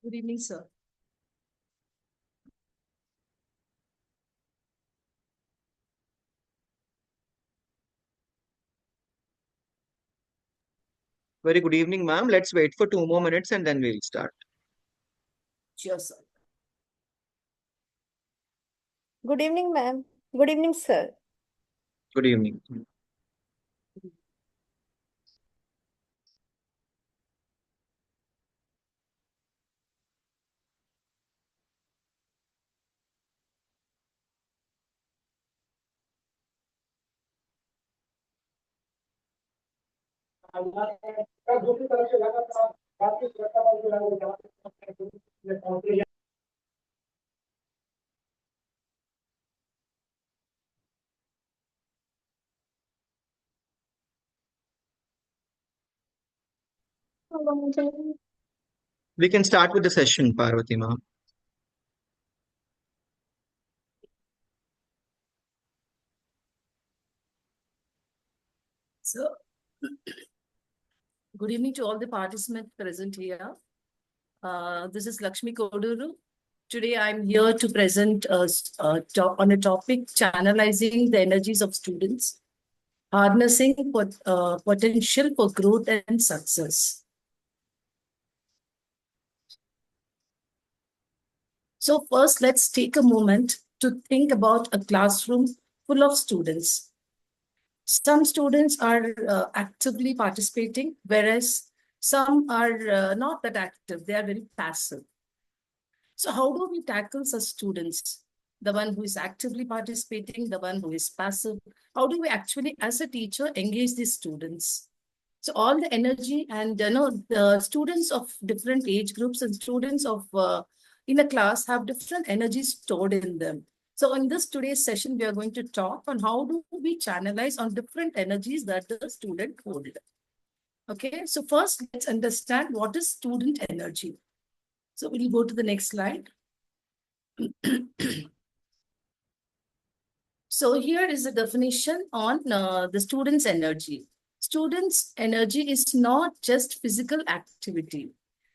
Good evening, sir. Very good evening, ma'am. Let's wait for 2 more minutes and then we'll start. Sure, sir. Good evening, ma'am. Good evening, sir. Good evening. We can start with the session, Parvati, ma'am. So, good evening to all the participants present here. This is Lakshmi Koduru. Today, I'm here to present on a topic channelizing the energies of students, harnessing potential for growth and success. So, first, let's take a moment to think about a classroom full of students. Some students are actively participating, whereas some are not that active. They are very passive. So how do we tackle such students? The one who is actively participating, the one who is passive. How do we actually, as a teacher, engage these students? So all the energy and the students of different age groups and students of in a class have different energies stored in them. So in this today's session, we are going to talk on how do we channelize on different energies that the student hold. Okay, so first let's understand what is student energy. So we'll go to the next slide. So here is a definition on the student's energy. Student's energy is not just physical activity.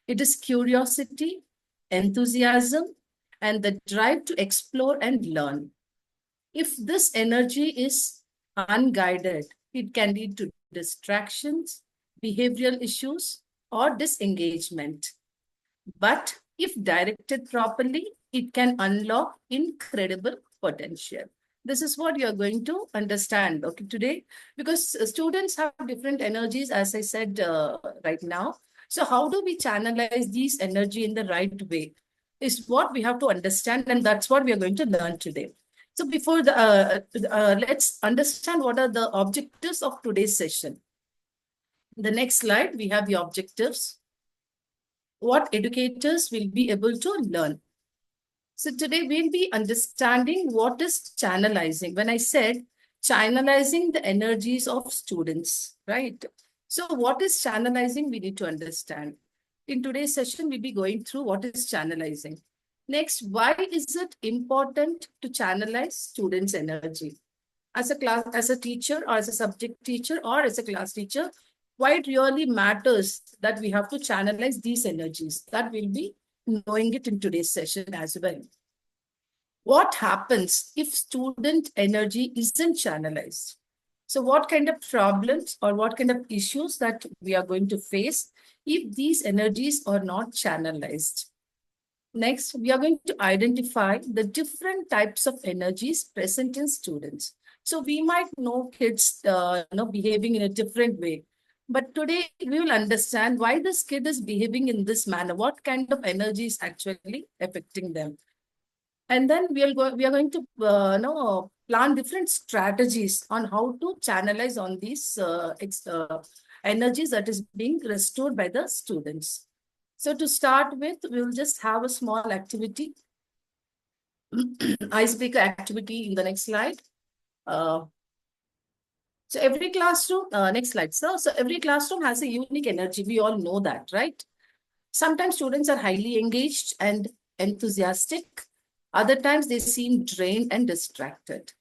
It is curiosity, enthusiasm, and the drive to explore and learn. If this energy is unguided, it can lead to distractions, behavioral issues, or disengagement. But if directed properly, it can unlock incredible potential. This is what you're going to understand today, because students have different energies, as I said right now. So how do we channelize these energy in the right way is what we have to understand, and that's what we are going to learn today. So before let's understand what are the objectives of today's session. The next slide, we have the objectives. What educators will be able to learn. So today we'll be understanding what is channelizing. When I said channelizing the energies of students, right? So what is channelizing? We need to understand. In today's session, we'll be going through what is channelizing. Next, why is it important to channelize students' energy? As a class, as a teacher, or as a subject teacher, or as a class teacher, why it really matters that we have to channelize these energies. That will be knowing it in today's session as well. What happens if student energy isn't channelized? So what kind of problems or what kind of issues that we are going to face if these energies are not channelized? Next, we are going to identify the different types of energies present in students. So we might know kids behaving in a different way. But today we will understand why this kid is behaving in this manner. What kind of energy is actually affecting them? And then we are going to plan different strategies on how to channelize on these energies that is being restored by the students. So to start with, we'll just have a small activity, icebreaker activity in the next slide. So every classroom, next slide, sir. So every classroom has a unique energy. We all know that, right? Sometimes students are highly engaged and enthusiastic. Other times they seem drained and distracted.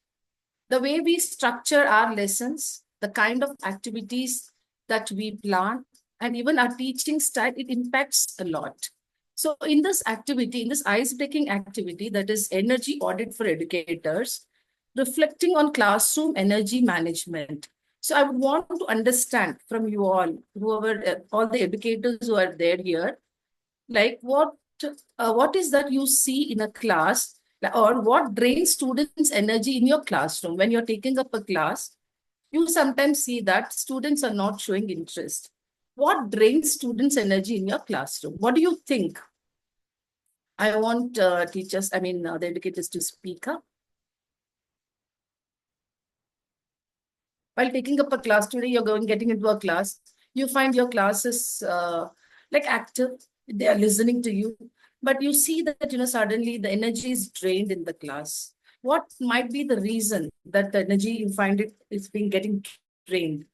The way we structure our lessons, the kind of activities that we plan, and even our teaching style, it impacts a lot. So in this activity, in this ice-breaking activity, that is energy audit for educators, reflecting on classroom energy management. So I would want to understand from you all, whoever, all the educators who are there here, like what is that you see in a class, or what drains students' energy in your classroom when you're taking up a class? You sometimes see that students are not showing interest. What drains students' energy in your classroom? What do you think? I want teachers, the educators to speak up. While taking up a class today, getting into a class, you find your class is like active, they are listening to you, but you see that, suddenly the energy is drained in the class. What might be the reason that the energy you find it is being getting drained?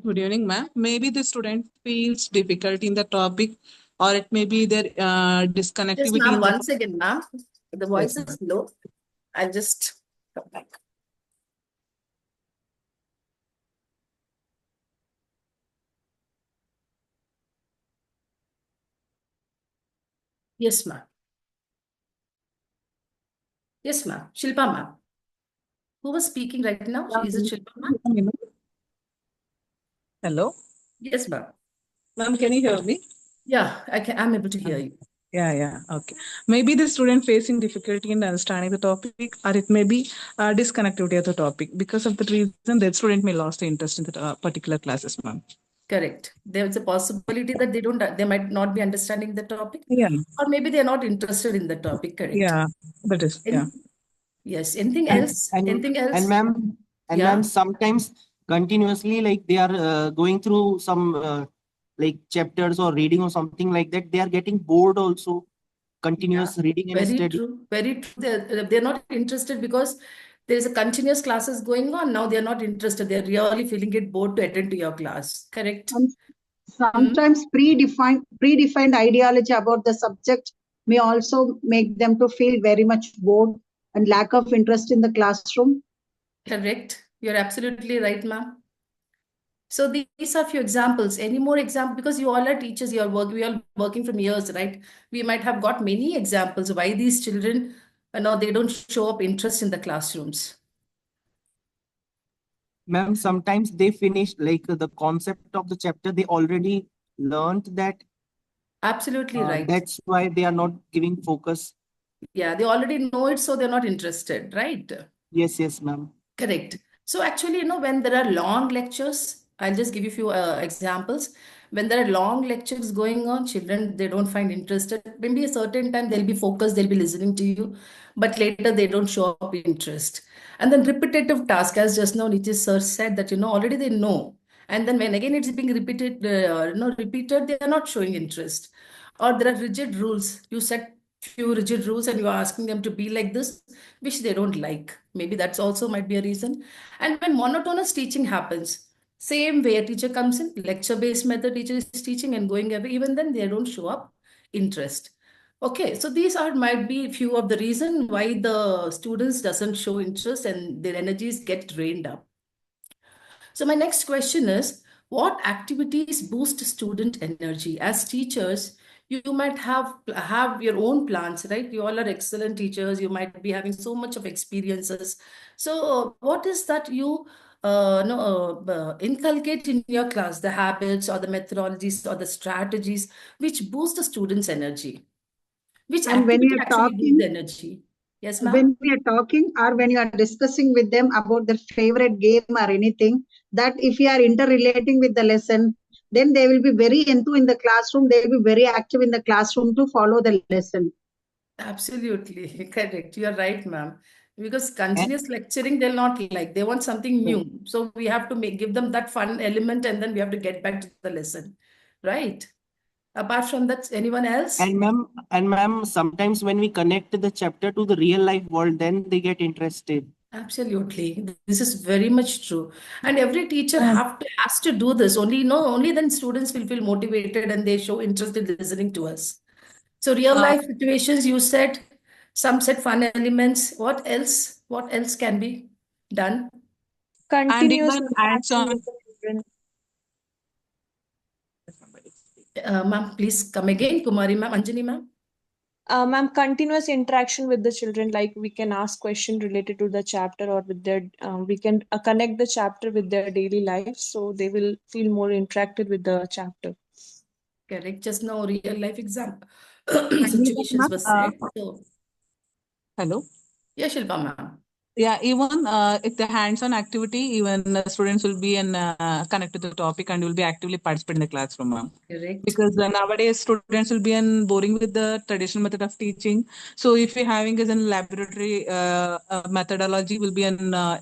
Good evening, ma'am. Maybe the student feels difficulty in the topic, or it may be their Yes, disconnectivity ma'am. in the. Once again, ma'am, the voice Yes, is ma'am. low. I'll just come back. Yes, ma'am. Yes, ma'am. Shilpa, ma'am. Who was speaking right now? Is it Shilpa, ma'am? Hello, Yes, ma'am. ma'am. Can you hear me? Yeah, I can. I'm able to hear you. Yeah, yeah. Okay. Maybe the student facing difficulty in understanding the topic, or it may be disconnectivity of the topic. Because of that reason, that student may lost the interest in the particular classes, ma'am. Correct. There's a possibility that they might not be understanding the topic, Yeah, or maybe they're not interested in the topic. Correct. yeah. That is, yeah. Any, yes. Anything and else? and Anything and else? ma'am Yeah. sometimes continuously, like they are going through some like chapters or reading or something like that, they are getting bored also, Yeah. continuous reading and Very study. true. Very true. They're not interested because there's a continuous classes going on. Now they're not interested. They're really feeling it bored to attend to your class. Correct. And Hmm? sometimes predefined ideology about the subject may also make them to feel very much bored and lack of interest in the classroom. Correct. You're absolutely right, ma'am. So these are few examples. Any more examples? Because you all are teachers, we are working from years, right? We might have got many examples why these children, they don't show up interest in the classrooms. Ma'am, sometimes they finish like the concept of the chapter, they already learned that, Absolutely right. that's why they are not giving focus. Yeah, they already know it, so they're not interested, right? Yes, ma'am. Correct. So actually, when there are long lectures, I'll just give you a few examples. When there are long lectures going on, children, they don't find interested. Maybe a certain time they'll be focused, they'll be listening to you, but later they don't show up interest. And then repetitive task, as just now Nitish sir said that, already they know. And then when again it's being repeated, they are not showing interest. Or there are rigid rules. You set few rigid rules and you are asking them to be like this, which they don't like. Maybe that's also might be a reason. And when monotonous teaching happens, same way a teacher comes in, lecture-based method teacher is teaching and going away, even then they don't show up interest. Okay, so these are might be few of the reason why the students doesn't show interest and their energies get drained up. So my next question is, what activities boost student energy? As teachers, you might have your own plans, right? You all are excellent teachers. You might be having so much of experiences. So what is that you no, inculcate in your class, the habits or the methodologies or the strategies which boost the students' energy? Which And when activity you're actually boosts the talking, energy? Yes, ma'am? or when you are discussing with them about their favorite game or anything, that if you are interrelating with the lesson, then they will be very into in the classroom. They will be very active in the classroom to follow the lesson. Absolutely correct. You are right, ma'am. Because And continuous lecturing, they'll not like. They want something new. So we have to give them that fun element, and then we have to get back to the lesson, right? Apart from that, anyone else? and ma'am, sometimes when we connect the chapter to the real life world, then they get interested. Absolutely. This is very much true. And every teacher Um, has to do this. Only then students will feel motivated and they show interest in listening to us. So real uh, life situations, you said, some said fun elements. What else? What else can be done? and Continuous even hands-on. interaction with them. children. Ma'am, please come again. Kumari ma'am, Anjani ma'am. Ma'am, continuous interaction with the children, like we can ask questions related to the chapter or with their, we can connect the chapter with their daily life, so they will feel more interacted with the chapter. Correct. Just now, real life exam Even, situations were ma'am, said. So, hello. yeah, Shilpa ma'am. Yeah, even if the hands-on activity, even students will be connect to the topic and will be actively participate in the classroom, ma'am. Correct. Because nowadays students will be boring with the traditional method of teaching. So if we having as a laboratory methodology, will be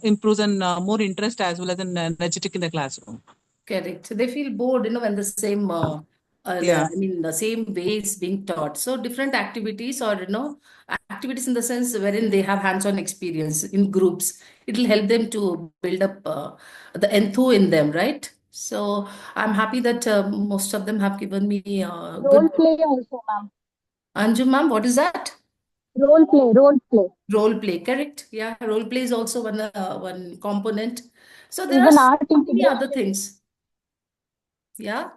improves and more interest as well as an energetic in the classroom. Correct. So they feel bored, when the same, Yeah. the same way is being taught. So different activities or, activities in the sense wherein they have hands-on experience in groups. It will help them to build up the enthu in them, right? So I'm happy that most of them have given me good. Role play also, ma'am. Anju ma'am, what is that? Role play, role play. Role play, correct? Yeah, role play is also one component. So there are Even so art many other integration, things. Yeah.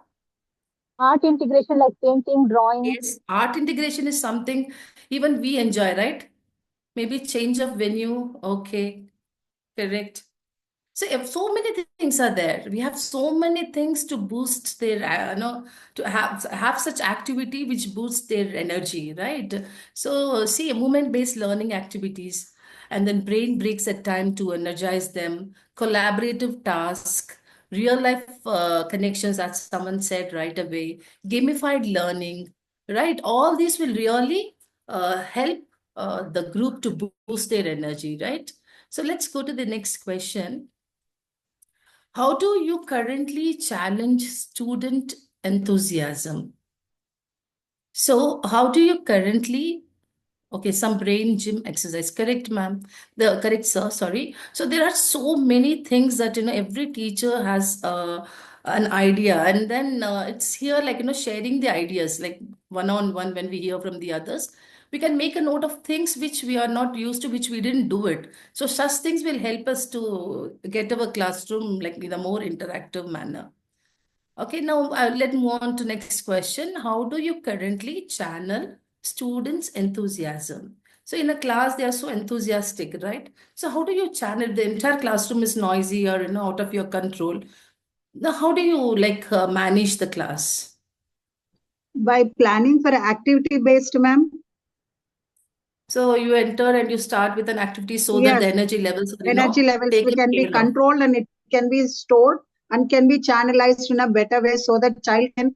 art integration like painting, drawing. Yes, art integration is something even we enjoy, right? Maybe change of venue. Okay, correct. So if so many things are there, we have so many things to boost their, to have such activity which boosts their energy, right? So see, movement-based learning activities, and then brain breaks at time to energize them, collaborative task, real life connections, as someone said right away, gamified learning, right? All these will really help the group to boost their energy, right? So let's go to the next question. How do you currently challenge student enthusiasm? So, how do you currently, okay, some brain gym exercise, correct, ma'am? The correct, sir, sorry. So, there are so many things that, every teacher has an idea, and then it's here, like, sharing the ideas, like one on one when we hear from the others. We can make a note of things which we are not used to, which we didn't do it. So, such things will help us to get our classroom like in a more interactive manner. Okay, now let's move on to next question. How do you currently channel students' enthusiasm? So in a class, they are so enthusiastic, right? So how do you channel? The entire classroom is noisy or out of your control. Now, how do you like manage the class? By planning for activity based, ma'am. So you enter and you start with an activity so that Yes, the energy levels are, energy levels taken can be care of. controlled and it can be stored and can be channelized in a better way so that child can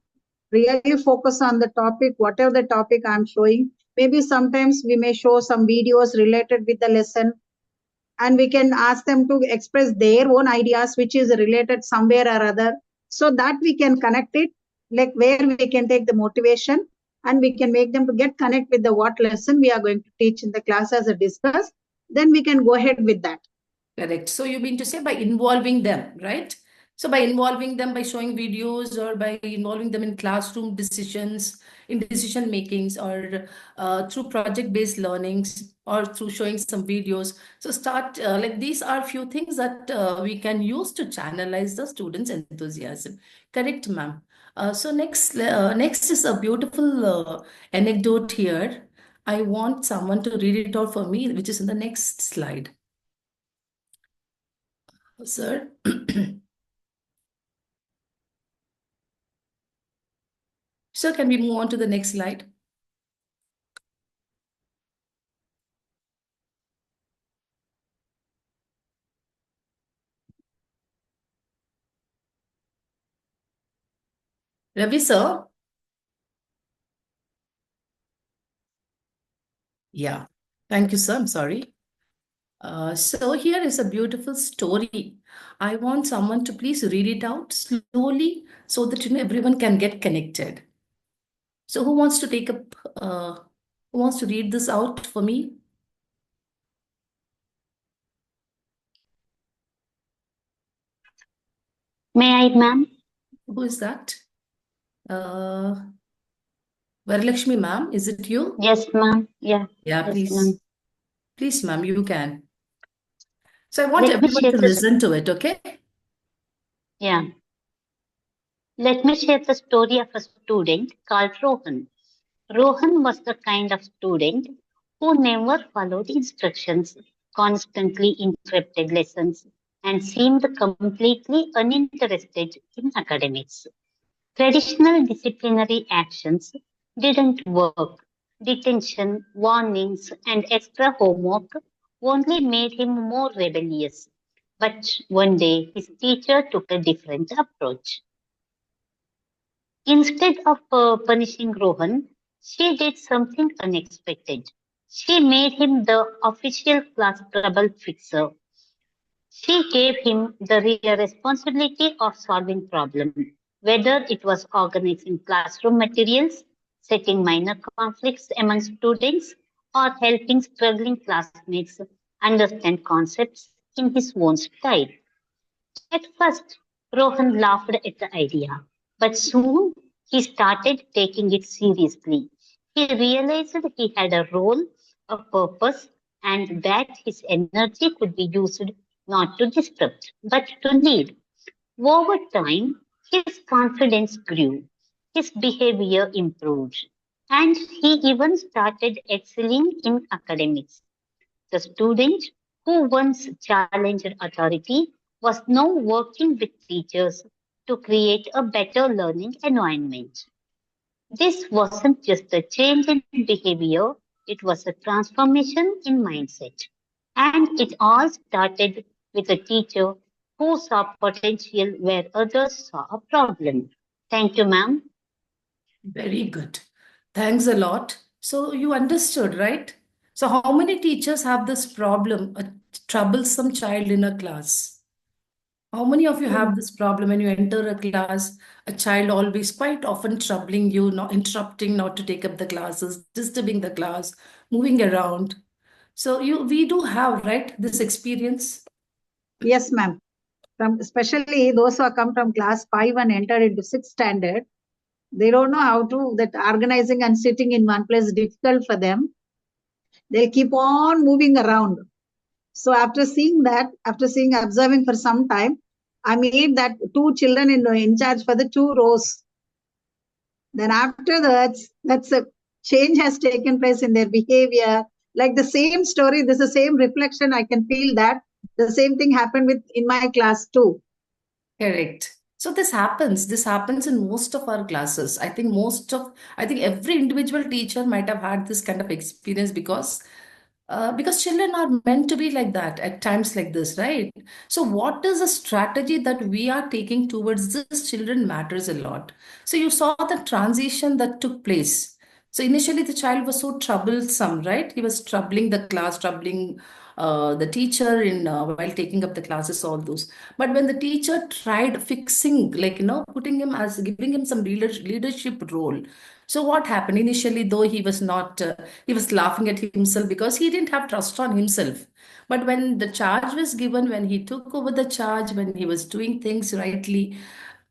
really focus on the topic, whatever the topic I'm showing. Maybe sometimes we may show some videos related with the lesson and we can ask them to express their own ideas which is related somewhere or other, so that we can connect it, like where we can take the motivation and we can make them to get connect with the what lesson we are going to teach in the class as a discuss, then we can go ahead with that. Correct. So you mean to say by involving them, right? So by involving them, by showing videos or by involving them in classroom decisions, in decision makings, or through project-based learnings, or through showing some videos. So start like these are few things that we can use to channelize the students' enthusiasm. Correct, ma'am. So next is a beautiful anecdote here. I want someone to read it out for me, which is in the next slide. Sir. So can we move on to the next slide? Ravi, sir? Yeah. Thank you, sir. I'm sorry. So here is a beautiful story. I want someone to please read it out slowly so that everyone can get connected. So who wants to take up, who wants to read this out for me? May I, ma'am? Who is that? Varalakshmi, ma'am, is it you? Yes, ma'am. Yeah. Yeah, Yes, please. ma'am. Please, ma'am, you can. So I want Let me everyone share to this. listen to it, okay? Yeah. Let me share the story of a student called Rohan. Rohan was the kind of student who never followed instructions, constantly interrupted lessons, and seemed completely uninterested in academics. Traditional disciplinary actions didn't work. Detention, warnings, and extra homework only made him more rebellious. But one day, his teacher took a different approach. Instead of punishing Rohan, she did something unexpected. She made him the official class trouble fixer. She gave him the real responsibility of solving problems, whether it was organizing classroom materials, setting minor conflicts among students, or helping struggling classmates understand concepts in his own style. At first, Rohan laughed at the idea, but soon he started taking it seriously. He realized he had a role, a purpose, and that his energy could be used not to disrupt, but to lead. Over time, his confidence grew, his behavior improved, and he even started excelling in academics. The student who once challenged authority was now working with teachers to create a better learning environment. This wasn't just a change in behavior, it was a transformation in mindset. And it all started with a teacher who saw potential where others saw a problem. Thank you, ma'am. Very good. Thanks a lot. So you understood, right? So how many teachers have this problem, a troublesome child in a class? How many of you have this problem when you enter a class, a child always quite often troubling you, not interrupting, not to take up the classes, disturbing the class, moving around. So we do have, right, this experience. Yes, ma'am. From especially those who have come from class 5 and entered into 6th standard, they don't know how to, that organizing and sitting in one place is difficult for them. They'll keep on moving around. So after seeing that, observing for some time, I made that 2 children in charge for the 2 rows. Then after that, that's a change has taken place in their behavior. Like the same story, there's the same reflection. I can feel that the same thing happened with in my class too. Correct. So this happens. This happens in most of our classes. I think every individual teacher might have had this kind of experience because children are meant to be like that at times like this, right? So what is the strategy that we are taking towards this children matters a lot. So you saw the transition that took place. So initially the child was so troublesome, right? He was troubling the class, troubling the teacher in while taking up the classes, all those. But when the teacher tried fixing, like, putting him as giving him some leadership role. So what happened initially, though he was not, he was laughing at himself because he didn't have trust on himself. But when the charge was given, when he took over the charge, when he was doing things rightly,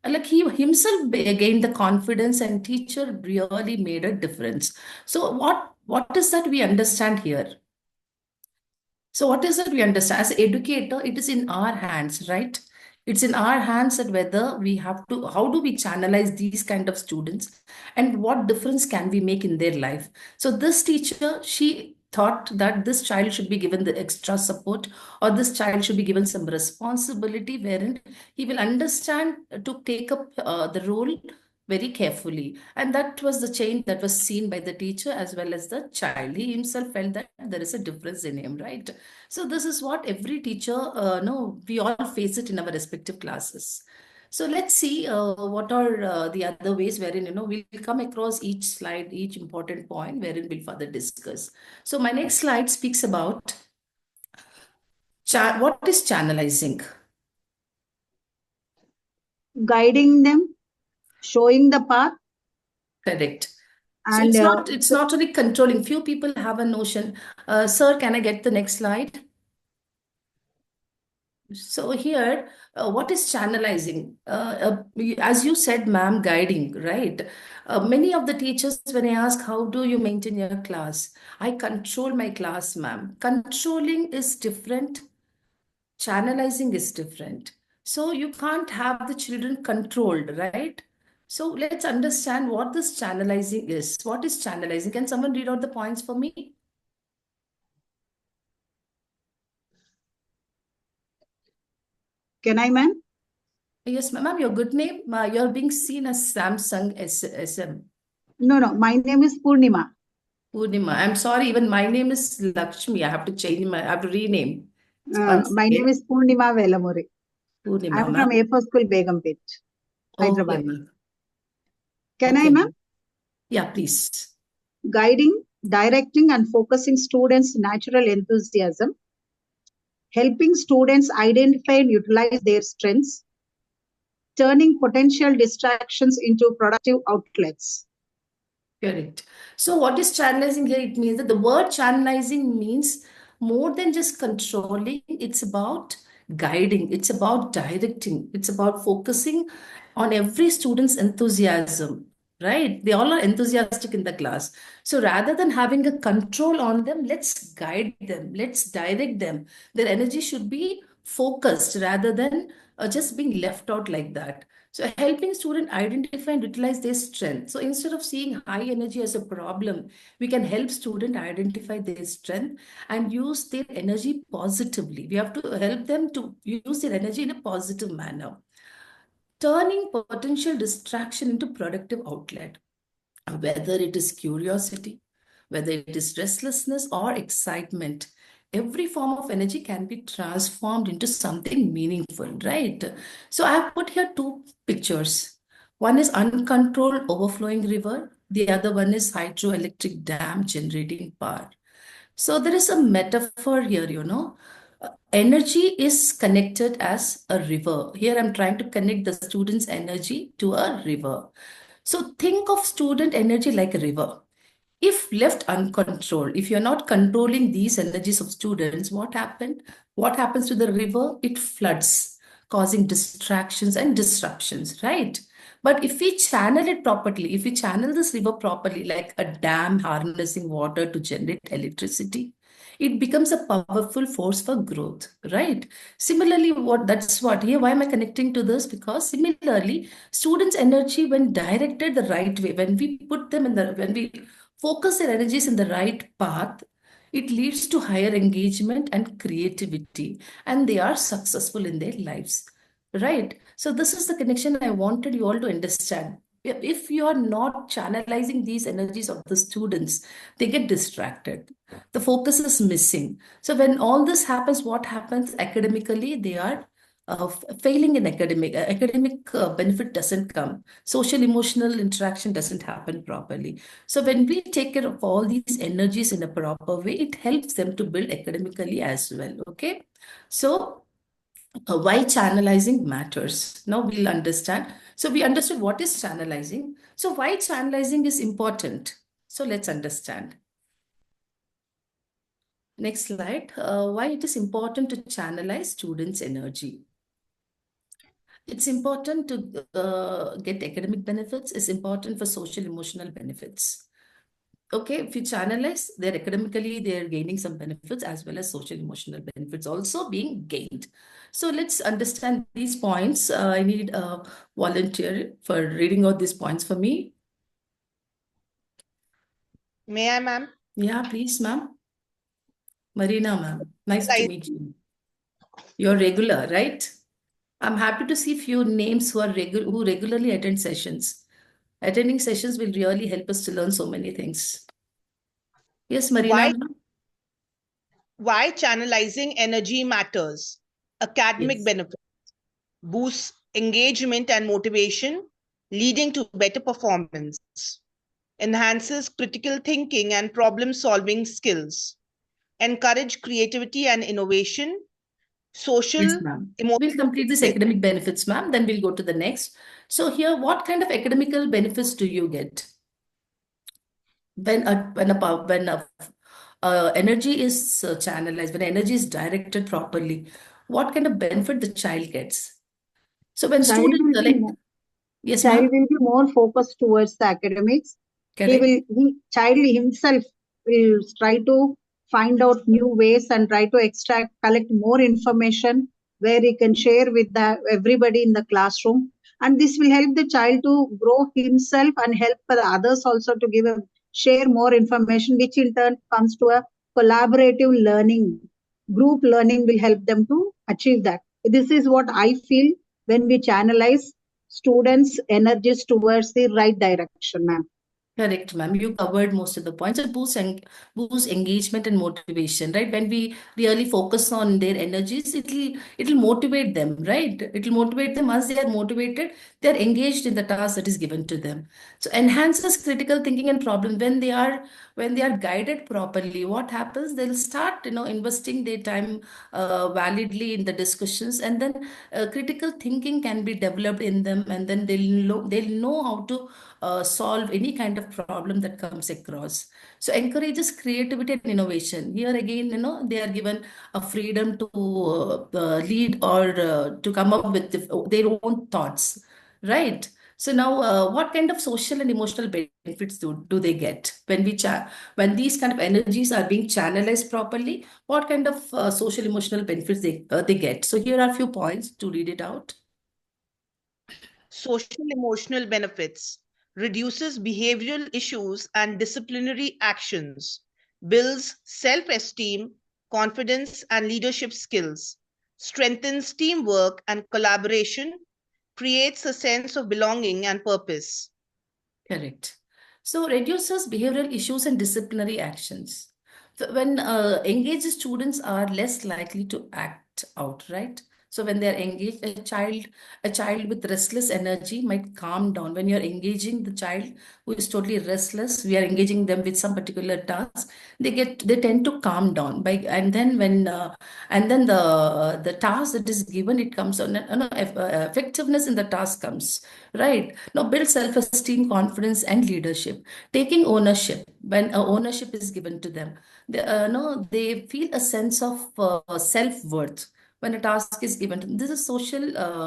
like he himself gained the confidence, and teacher really made a difference. So what is that we understand here? So what is it we understand? As an educator, it is in our hands, right? It's in our hands that whether we have to, how do we channelize these kind of students and what difference can we make in their life? So this teacher, she thought that this child should be given the extra support, or this child should be given some responsibility wherein he will understand to take up the role very carefully. And that was the change that was seen by the teacher as well as the child. He himself felt that there is a difference in him, right? So this is what every teacher, no, we all face it in our respective classes. So let's see what are the other ways wherein, we'll come across each slide, each important point wherein we'll further discuss. So my next slide speaks about what is channelizing. Guiding them, showing the path. Correct. So And it's not only controlling. Few people have a notion. Sir, can I get the next slide? So here, what is channelizing? As you said, ma'am, guiding, right? Many of the teachers, when I ask, how do you maintain your class? I control my class, ma'am. Controlling is different. Channelizing is different. So you can't have the children controlled, right? So let's understand what this channelizing is. What is channelizing? Can someone read out the points for me? Can I, ma'am? Yes, ma'am, your good name. You're being seen as Samsung SM. No, my name is Purnima. Purnima. I'm sorry, even my name is Lakshmi. I have to change I have to rename. Once My name again, is Purnima Velamuri. Purnima, I'm ma'am. from A4 School, Begumpet, Okay, Hyderabad. ma'am. Can I, Okay, ma'am? ma'am. Yeah, please. Guiding, directing, and focusing students' natural enthusiasm, helping students identify and utilize their strengths, turning potential distractions into productive outlets. Correct. So what is channelizing here? It means that the word channelizing means more than just controlling. It's about guiding. It's about directing. It's about focusing on every student's enthusiasm, right? They all are enthusiastic in the class. So rather than having a control on them, let's guide them. Let's direct them. Their energy should be focused rather than just being left out like that. So helping student identify and utilize their strength. So instead of seeing high energy as a problem, we can help student identify their strength and use their energy positively. We have to help them to use their energy in a positive manner. Turning potential distraction into productive outlet, whether it is curiosity, whether it is restlessness or excitement, every form of energy can be transformed into something meaningful, right? So I have put here two pictures. One is uncontrolled overflowing river, the other one is hydroelectric dam generating power. So there is a metaphor here. Energy is connected as a river. Here I'm trying to connect the student's energy to a river. So think of student energy like a river. If left uncontrolled, if you're not controlling these energies of students, what happens to the river? It floods, causing distractions and disruptions, right? But if we channel it properly, if we channel this river properly, like a dam harnessing water to generate electricity, it becomes a powerful force for growth, right? Similarly, why am I connecting to this? Because similarly, students' energy, when directed the right way, when we focus their energies in the right path, it leads to higher engagement and creativity, and they are successful in their lives. Right. So, this is the connection I wanted you all to understand. If you are not channelizing these energies of the students, they get distracted. The focus is missing. So, when all this happens, what happens academically? They are failing in academic benefit doesn't come, social emotional interaction doesn't happen properly. So when we take care of all these energies in a proper way, it helps them to build academically as well. Okay. So why channelizing matters, now we'll understand. So we understood what is channelizing. So why channelizing is important, so let's understand. Next slide. Why it is important to channelize students' energy. It's important to get academic benefits. It's important for social emotional benefits. Okay, if you channelize, they're gaining some benefits as well as social emotional benefits also being gained. So let's understand these points. I need a volunteer for reading out these points for me. May I, ma'am? Yeah, please, ma'am. Marina, ma'am. Nice to meet you. You're regular, right? I'm happy to see few names who regularly attend sessions. Attending sessions will really help us to learn so many things. Yes, Marina. Why channelizing energy matters? Academic Yes. benefits boosts engagement and motivation, leading to better performance, enhances critical thinking and problem solving skills, encourage creativity and innovation, Yes, social ma'am. We'll emotional complete this benefits. academic benefits, ma'am. Then we'll go to the next. So here, what kind of academical benefits do you get when energy is channelized, when energy is directed properly? What kind of benefit the child gets? So when Child students will are be like, more, yes, child ma'am. will be more focused towards the academics. Correct. Child himself will try to find out new ways and try to collect more information where he can share with everybody in the classroom. and this will help the child to grow himself and help the others also to share more information, which in turn comes to a collaborative learning. Group learning will help them to achieve that. This is what I feel when we channelize students' energies towards the right direction, ma'am. Correct, ma'am. You covered most of the points. It boosts engagement and motivation, right? When we really focus on their energies, it'll motivate them, right? It'll motivate them. Once they are motivated, they're engaged in the task that is given to them. So enhances critical thinking and problem when they are guided properly. What happens? They'll start, investing their time validly in the discussions, and then critical thinking can be developed in them, and then they'll know how to solve any kind of problem that comes across. So encourages creativity and innovation. Here again, they are given a freedom to lead or to come up with their own thoughts, right? So now, what kind of social and emotional benefits do they get when these kind of energies are being channelized properly? What kind of social emotional benefits they get? So here are a few points to read it out. Social emotional benefits, reduces behavioral issues and disciplinary actions, builds self esteem, confidence, and leadership skills, strengthens teamwork and collaboration, creates a sense of belonging and purpose. Correct. So reduces behavioral issues and disciplinary actions. So when engaged students are less likely to act out, right? So when they are engaged, a child with restless energy might calm down. When you're engaging the child who is totally restless, we are engaging them with some particular task. They tend to calm down and then the task that is given, it comes on. Effectiveness in the task comes, right? Now, build self-esteem, confidence, and leadership. Taking ownership. When ownership is given to them, they feel a sense of self-worth when a task is given to them. This is social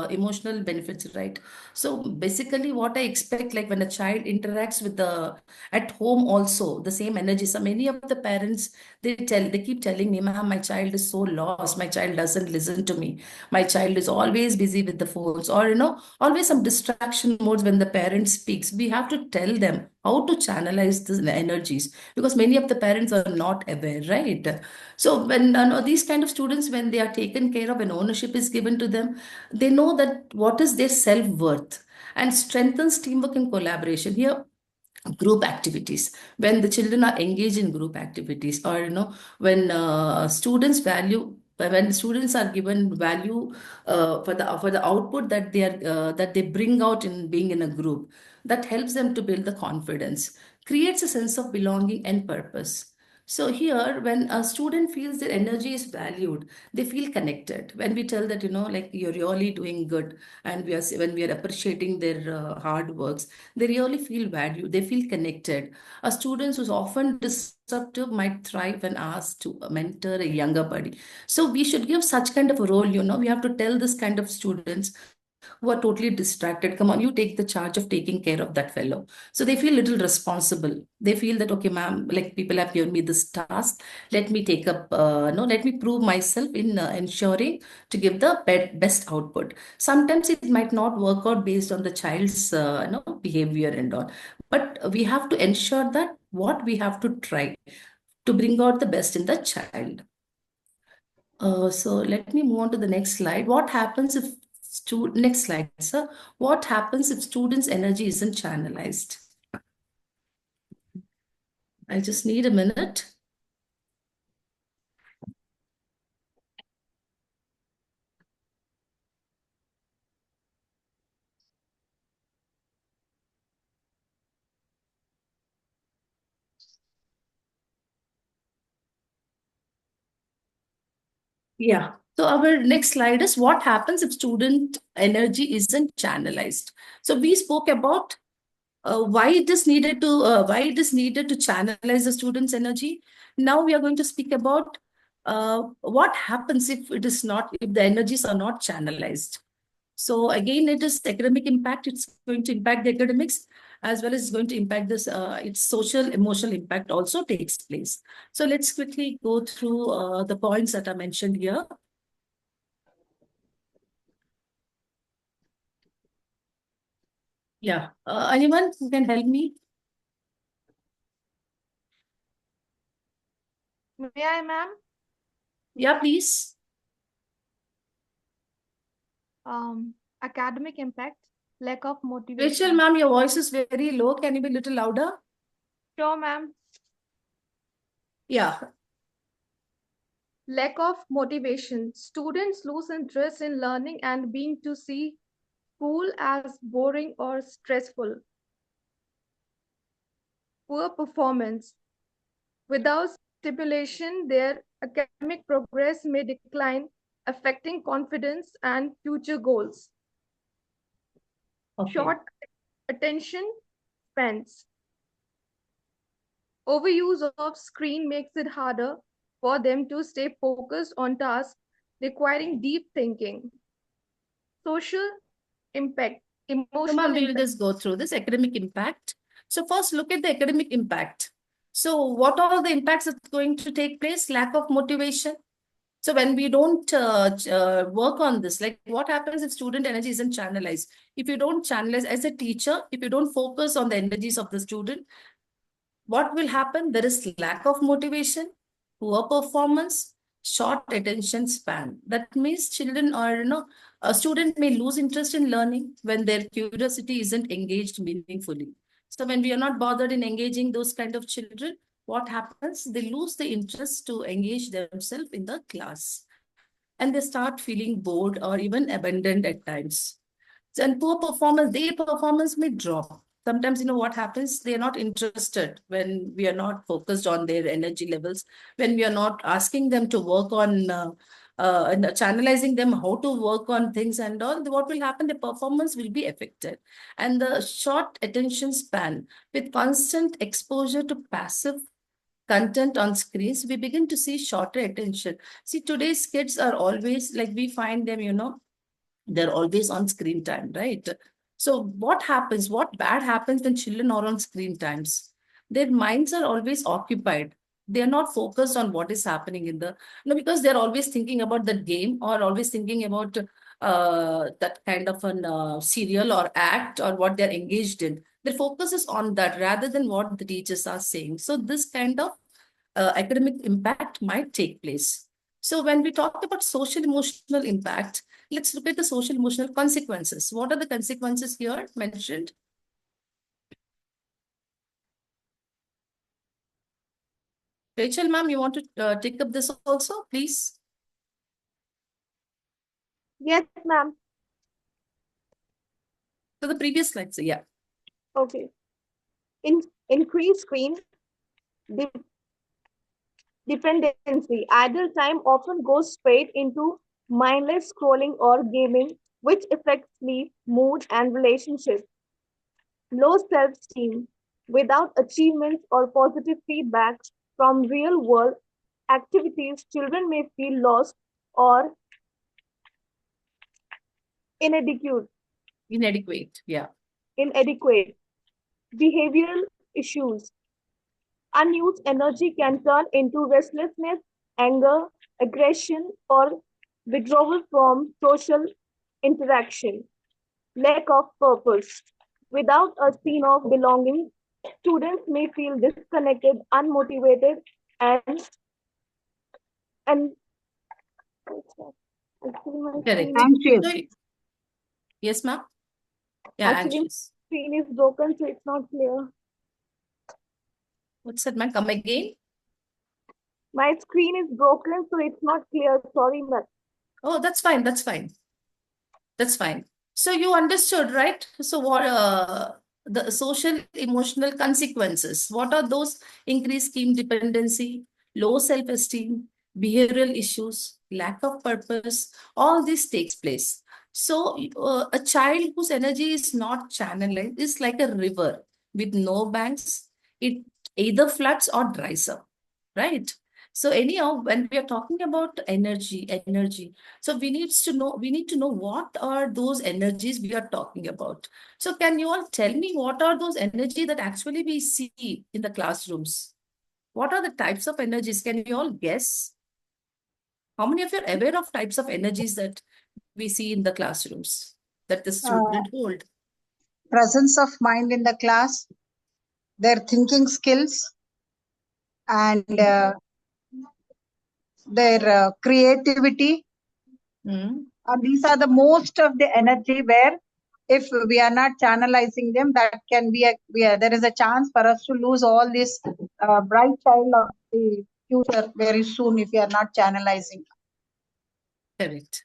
emotional benefits, right? So basically, what I expect, like when a child interacts with the at home also, the same energy. So many of the parents, they keep telling me, ma'am, my child is so lost. My child doesn't listen to me. My child is always busy with the phones, or always some distraction modes when the parent speaks. We have to tell them how to channelize the energies, because many of the parents are not aware, right? So when these kind of students, when they are taken care of, when ownership is given to them, they know that what is their self-worth, and strengthens teamwork and collaboration. Here, group activities, when the children are engaged in group activities, or when students are given value for the output that they bring out in being in a group, that helps them to build the confidence, creates a sense of belonging and purpose. So here, when a student feels their energy is valued, they feel connected. When we tell that, like, you're really doing good, and when we are appreciating their hard works, they really feel valued. They feel connected. A student who's often disruptive might thrive when asked to mentor a younger buddy. So we should give such kind of a role. We have to tell this kind of students who are totally distracted, come on, you take the charge of taking care of that fellow. So they feel little responsible. They feel that, okay, ma'am, like, people have given me this task. Let me take up, no, let me prove myself in ensuring to give the best output. Sometimes it might not work out based on the child's behavior and all, but we have to ensure that what we have to try to bring out the best in the child. So let me move on to the next slide. What happens if next slide, sir. What happens if students' energy isn't channelized? I just need a minute. Yeah. So our next slide is what happens if student energy isn't channelized. So we spoke about why it is needed to channelize the students' energy. Now we are going to speak about what happens if the energies are not channelized. So again, it is academic impact. It's going to impact the academics, as well as it's going to impact this. Its social emotional impact also takes place. So let's quickly go through the points that are mentioned here. Yeah. Anyone who can help me? May I, ma'am? Yeah, please. Academic impact, lack of Rachel, motivation. ma'am, your voice is very low. Can you be a little louder? Sure, ma'am. Yeah. Lack of motivation. Students lose interest in learning and being to see school as boring or stressful. Poor performance. Without stipulation, their academic progress may decline, affecting confidence and future goals. Okay. Short attention spans. Overuse of screen makes it harder for them to stay focused on tasks requiring deep thinking. Social impact, So, emotional ma'am, we will impact. just go through this academic impact. So, first, look at the academic impact. So, what are the impacts that's going to take place? Lack of motivation. So, when we don't work on this, like what happens if student energy isn't channelized? If you don't channelize as a teacher, if you don't focus on the energies of the student, what will happen? There is lack of motivation, poor performance, short attention span. That means children or a student may lose interest in learning when their curiosity isn't engaged meaningfully. So when we are not bothered in engaging those kind of children, what happens? They lose the interest to engage themselves in the class and they start feeling bored or even abandoned at times. And poor performance, their performance may drop. Sometimes, what happens? They are not interested when we are not focused on their energy levels, when we are not asking them to work on and channelizing them how to work on things and all. What will happen? The performance will be affected. And the short attention span with constant exposure to passive content on screens, we begin to see shorter attention. See, today's kids are always like we find them, they're always on screen time, right? So what happens? What bad happens when children are on screen times? Their minds are always occupied. They're not focused on what is happening in the, because they're always thinking about the game or always thinking about that kind of an serial or act or what they're engaged in. Their focus is on that rather than what the teachers are saying. So this kind of academic impact might take place. So when we talk about social emotional impact, let's look at the social emotional consequences. What are the consequences here mentioned? Rachel, ma'am, you want to take up this also, please? Yes, ma'am. So the previous slide, so yeah. Okay. Increased screen de- dependency. Idle time often goes straight into mindless scrolling or gaming, which affects sleep, mood, and relationships. Low self-esteem. Without achievements or positive feedback from real-world activities, children may feel lost or inadequate. Yeah. Inadequate. Behavioral issues. Unused energy can turn into restlessness, anger, aggression, or withdrawal from social interaction. Lack of purpose. Without a scene of belonging, students may feel disconnected, unmotivated, and actually my Correct. Anxious. So, yes, ma'am. Yeah, actually my anxious. screen is broken, so it's not clear. What's that, ma'am? Come again. My screen is broken, so it's not clear. Sorry, ma'am. Oh, that's fine. That's fine. That's fine. So you understood, right? So what the social emotional consequences? What are those? Increased scheme dependency, low self-esteem, behavioral issues, lack of purpose, all this takes place. So a child whose energy is not channeled is like a river with no banks. It either floods or dries up, right? So anyhow, when we are talking about energy, so we need to know what are those energies we are talking about. So can you all tell me what are those energy that actually we see in the classrooms? What are the types of energies? Can you all guess? How many of you are aware of types of energies that we see in the classrooms that the Uh, student hold? presence of mind in the class, their thinking skills, and their creativity. And these are the most of the energy where if we are not channelizing them, that can be there is a chance for us to lose all this bright child of the future very soon if we are not channelizing. Correct.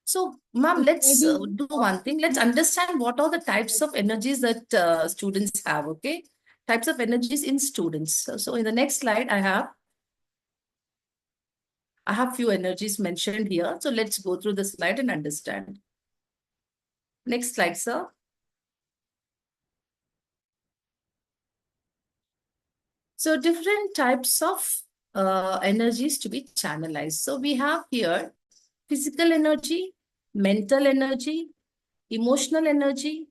So, ma'am, let's do one thing. Let's understand what are the types of energies that students have, okay? Types of energies in students. So in the next slide, I have few energies mentioned here. So let's go through the slide and understand. Next slide, sir. So different types of energies to be channelized. So we have here physical energy, mental energy, emotional energy,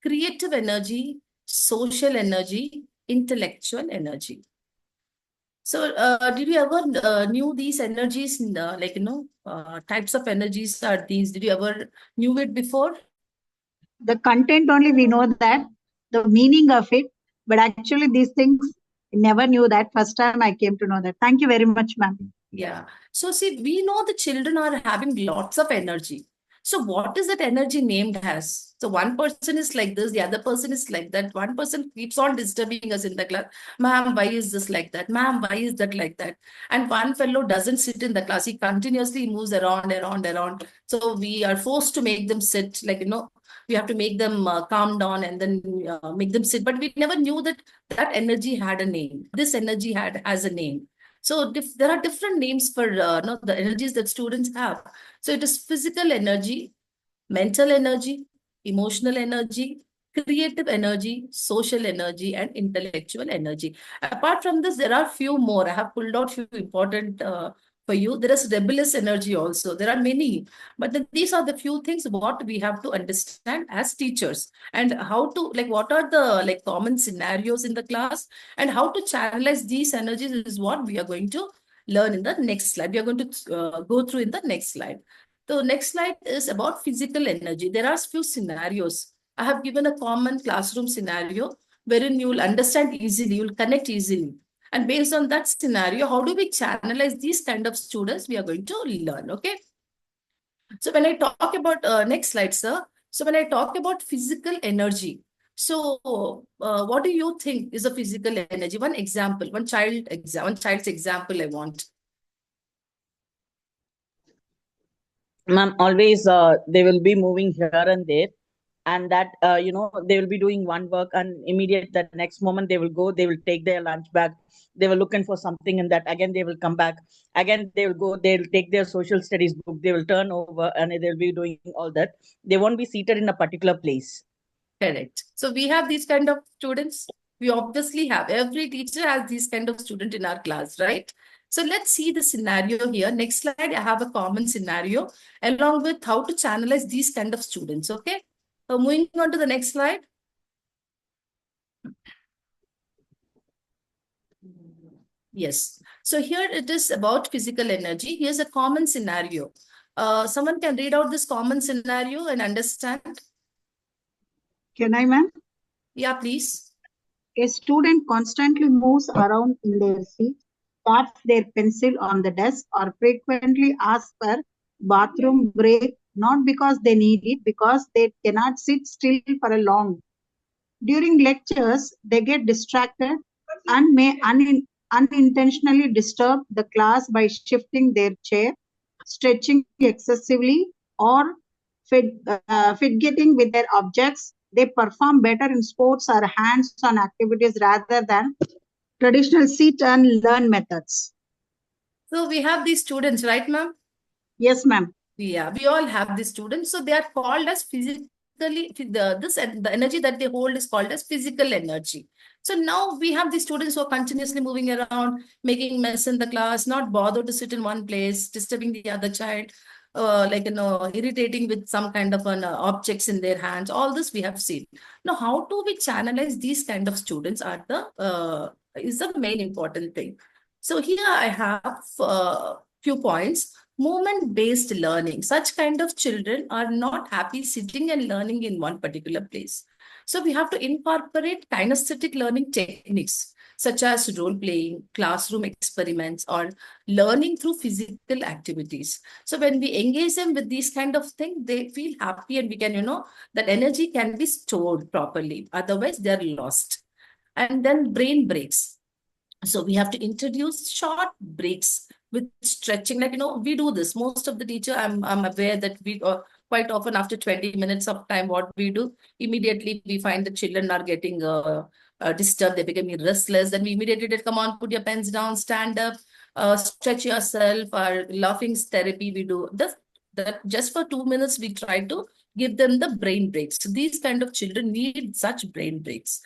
creative energy, social energy, intellectual energy. So did you ever knew these energies, types of energies are these? Did you ever knew it before? The content only we know that, the meaning of it, but actually these things never knew that. First time I came to know that. Thank you very much, ma'am. Yeah. So see, we know the children are having lots of energy. So what is that energy named as? So one person is like this, the other person is like that. One person keeps on disturbing us in the class. Ma'am, why is this like that? Ma'am, why is that like that? And one fellow doesn't sit in the class. He continuously moves around. So we are forced to make them sit, we have to make them calm down and then make them sit. But we never knew that that energy had a name. This energy has a name. So there are different names for the energies that students have. So it is physical energy, mental energy, emotional energy, creative energy, social energy, and intellectual energy. Apart from this, there are few more. I have pulled out few important for you. There is rebellious energy also. There are many, but these are the few things what we have to understand as teachers, and how to what are the common scenarios in the class, and how to channelize these energies is what we are going to learn in the next slide. We are going to go through in the next slide. The next slide is about physical energy. There are few scenarios. I have given a common classroom scenario wherein you will understand easily, you will connect easily. And based on that scenario, how do we channelize these kind of students we are going to learn, okay? So when I talk about, next slide, sir. So when I talk about physical energy, so what do you think is a physical energy? One example, one child's example I want. Ma'am, always they will be moving here and there, and that they will be doing one work, and immediate the next moment they will go, they will take their lunch bag, they will looking for something, and that again they will come back, again they will go, they'll take their social studies book, they will turn over, and they'll be doing all that. They won't be seated in a particular place. Correct. So we have these kind of students. We obviously have. Every teacher has these kind of student in our class, right? So let's see the scenario here. Next slide, I have a common scenario along with how to channelize these kind of students, okay? So moving on to the next slide. Yes. So here it is about physical energy. Here's a common scenario. Someone can read out this common scenario and understand. Can I, ma'am? Yeah, please. A student constantly moves around in their seat, taps their pencil on the desk, or frequently asks for bathroom break, not because they need it, because they cannot sit still for a long. During lectures, they get distracted and may unintentionally disturb the class by shifting their chair, stretching excessively, or fidgeting with their objects. They perform better in sports or hands-on activities rather than traditional sit and learn methods. So we have these students, right, ma'am? Yes, ma'am. Yeah, we all have these students. So they are called as the energy that they hold is called as physical energy. So now we have these students who are continuously moving around, making mess in the class, not bothered to sit in one place, disturbing the other child, irritating with some kind of objects in their hands. All this we have seen. Now, how do we channelize these kind of students are is the main important thing. So here I have few points. Movement-based learning. Such kind of children are not happy sitting and learning in one particular place. So we have to incorporate kinesthetic learning techniques such as role playing, classroom experiments, or learning through physical activities. So when we engage them with these kind of things, they feel happy, and we can, that energy can be stored properly. Otherwise, they're lost. And then brain breaks. So we have to introduce short breaks with stretching. Like, we do this. Most of the teacher, I'm aware that we quite often after 20 minutes of time, what we do, immediately we find the children are getting disturbed, they're becoming restless. Then we immediately did, come on, put your pens down, stand up, stretch yourself, or laughing therapy we do. That just for 2 minutes, we try to give them the brain breaks. So these kind of children need such brain breaks.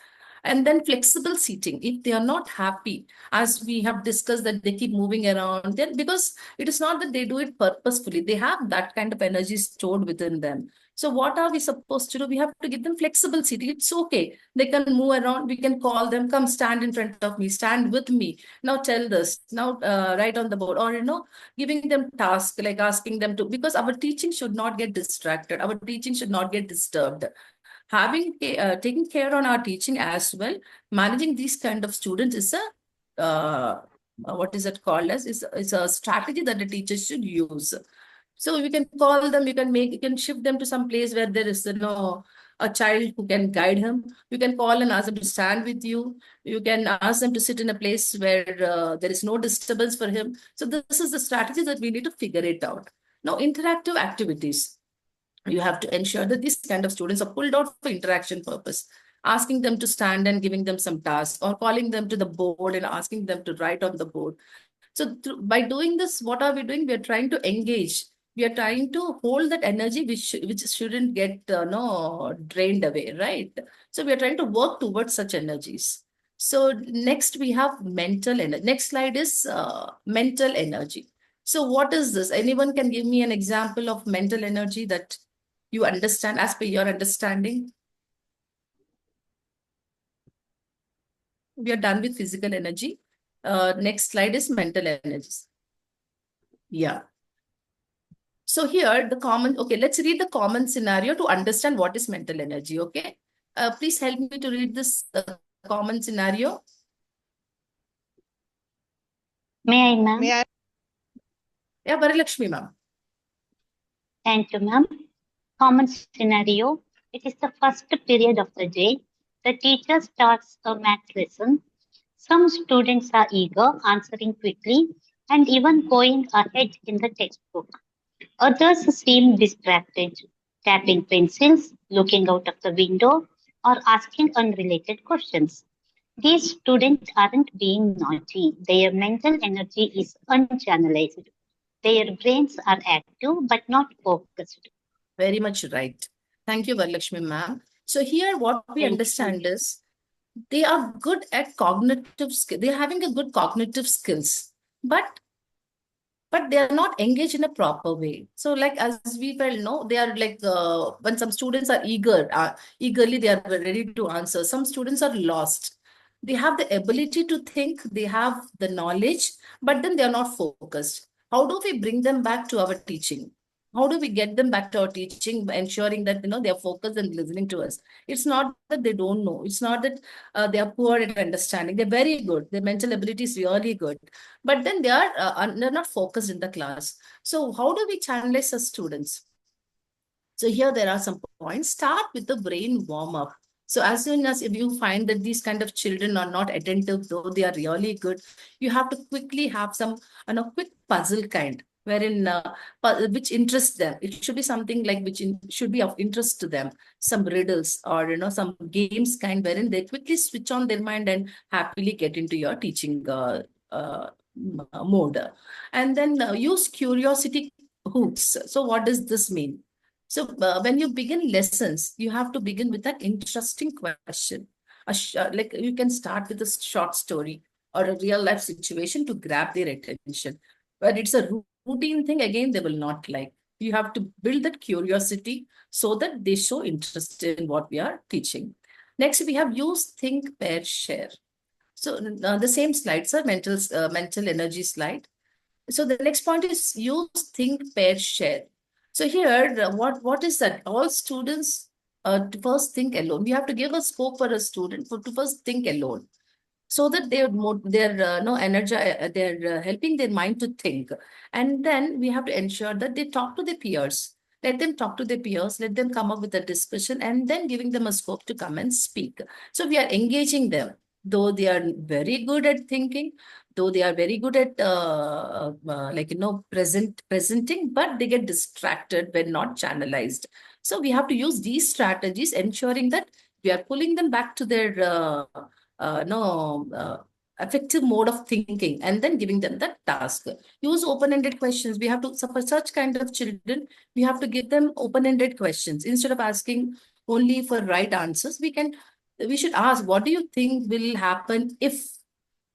And then flexible seating. If they are not happy, as we have discussed, that they keep moving around, then because it is not that they do it purposefully, they have that kind of energy stored within them. So what are we supposed to do? We have to give them flexible seating. It's okay. They can move around. We can call them, come stand in front of me, stand with me. Now tell this, now write on the board, or, giving them tasks, like asking them to, because our teaching should not get distracted. Our teaching should not get disturbed. Taking care on our teaching as well, managing these kind of students is what is it called as, is a strategy that the teachers should use. So you can call them, you can shift them to some place where there is, a child who can guide him. You can call and ask them to stand with you. You can ask them to sit in a place where there is no disturbance for him. So this is the strategy that we need to figure it out. Now, interactive activities. You have to ensure that these kind of students are pulled out for interaction purpose, asking them to stand and giving them some tasks, or calling them to the board and asking them to write on the board. So by doing this, what are we doing? We are trying to engage. We are trying to hold that energy which shouldn't get no drained away, right? So we are trying to work towards such energies. So next we have mental energy. Next slide is mental energy. So what is this? Anyone can give me an example of mental energy that you understand as per your understanding? We are done with physical energy. Next slide is mental energies. Yeah. So here the common, okay, let's read the common scenario to understand what is mental energy, okay? Please help me to read this common scenario. May I, ma'am? May I? Yeah, Varilakshmi, ma'am. Thank you, ma'am. Common scenario. It is the first period of the day. The teacher starts a math lesson. Some students are eager, answering quickly, and even going ahead in the textbook. Others seem distracted, tapping pencils, looking out of the window, or asking unrelated questions. These students aren't being naughty. Their mental energy is unchannelized. Their brains are active but not focused. Very much right. Thank you, Varilakshmi, ma'am. So here what we Thank you. understand is they are good at cognitive skill. They're having a good cognitive skills, but they are not engaged in a proper way. So like, as we well know, they are like, when some students are eagerly they are ready to answer. Some students are lost. They have the ability to think, they have the knowledge, but then they are not focused. How do we bring them back to our teaching? How do we get them back to our teaching, ensuring that they are focused and listening to us? It's not that they don't know. It's not that they are poor at understanding. They're very good. Their mental ability is really good, but then they're not focused in the class. So how do we channelize the students? So here there are some points. Start with the brain warm up. So as soon as if you find that these kind of children are not attentive, though they are really good, you have to quickly have some quick puzzle kind, wherein which interests them. It should be something like should be of interest to them. Some riddles, or some games kind, wherein they quickly switch on their mind and happily get into your teaching mode. And then use curiosity hooks. So what does this mean? So when you begin lessons, you have to begin with an interesting question. Like you can start with a short story or a real life situation to grab their attention. But it's a routine thing, again, they will not like. You have to build that curiosity so that they show interest in what we are teaching. Next, we have use, think, pair, share. So the same slide, sir, mental energy slide. So the next point is use, think, pair, share. So here, what is that? All students to first think alone. We have to give a scope for a student to first think alone, so that they're no energy, they're helping their mind to think. And then we have to ensure that they talk to their peers. Let them talk to their peers, let them come up with a discussion, and then giving them a scope to come and speak. So we are engaging them, though they are very good at thinking, though they are very good at presenting, but they get distracted when not channelized. So we have to use these strategies, ensuring that we are pulling them back to their no effective mode of thinking, and then giving them that task. Use open-ended questions. We have to, so for such kind of children, we have to give them open-ended questions instead of asking only for right answers. We should ask, what do you think will happen if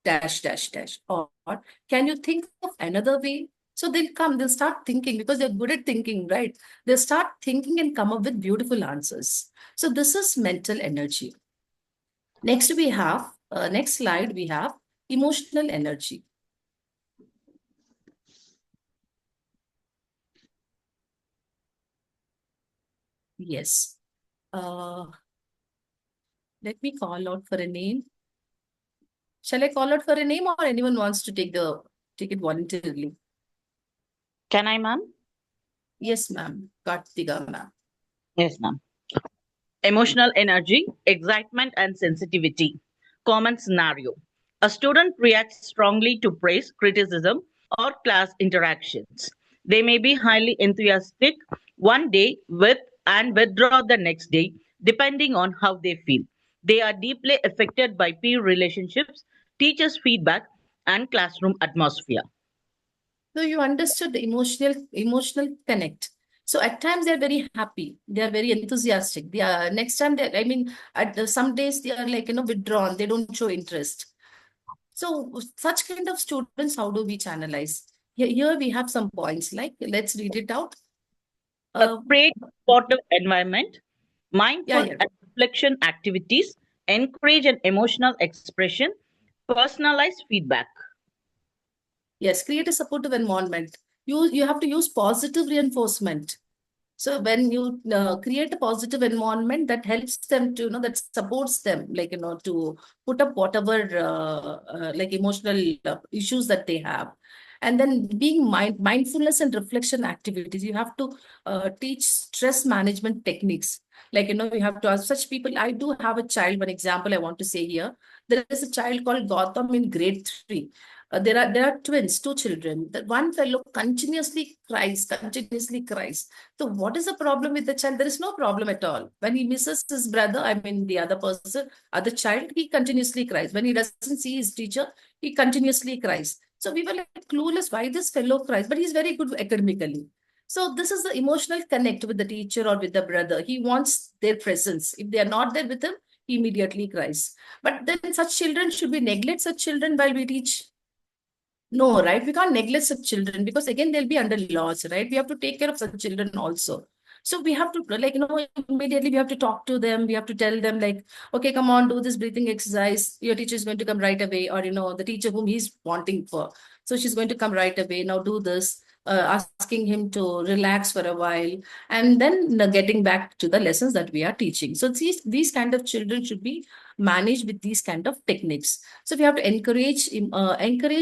dash dash dash, or can you think of another way? So they'll start thinking, because they're good at thinking, right? They'll start thinking and come up with beautiful answers. So this is mental energy. Next next slide, we have emotional energy. Yes. Let me call out for a name. Shall I call out for a name, or anyone wants to take it voluntarily? Can I, ma'am? Yes, ma'am. Kartika, ma'am. Yes, ma'am. Emotional energy, excitement, and sensitivity. Common scenario. A student reacts strongly to praise, criticism, or class interactions. They may be highly enthusiastic one day and withdraw the next day, depending on how they feel. They are deeply affected by peer relationships, teachers' feedback, and classroom atmosphere. So you understood the emotional connect. So at times they're very happy, they are very enthusiastic. They are next time some days they are withdrawn, they don't show interest. So such kind of students, how do we channelize? Here we have some points, like let's read it out. Create a supportive environment, mindful Yeah. and reflection activities, encourage an emotional expression, personalized feedback. Yes, create a supportive environment. You have to use positive reinforcement. So when you create a positive environment, that helps them to, that supports them, to put up whatever emotional issues that they have. And then being mindfulness and reflection activities, you have to teach stress management techniques. We have to ask such people. I do have a child, one example I want to say here. There is a child called Gautam in grade 3. There are twins, two children. That one fellow continuously cries. So what is the problem with the child? There is no problem at all. When he misses his brother, I mean the other child, he continuously cries. When he doesn't see his teacher, he continuously cries. So we were like clueless why this fellow cries, but he's very good academically. So this is the emotional connect with the teacher or with the brother. He wants their presence. If they are not there with him, he immediately cries. But then such children, should we neglect such children while we teach? No, right? We can't neglect such children, because again, they'll be under laws, right? We have to take care of such children also. So we have to, immediately we have to talk to them. We have to tell them, like, okay, come on, do this breathing exercise. Your teacher is going to come right away, or, the teacher whom he's wanting for. So she's going to come right away. Now do this, asking him to relax for a while, and then getting back to the lessons that we are teaching. So these kind of children should be managed with these kind of techniques. So we have to encourage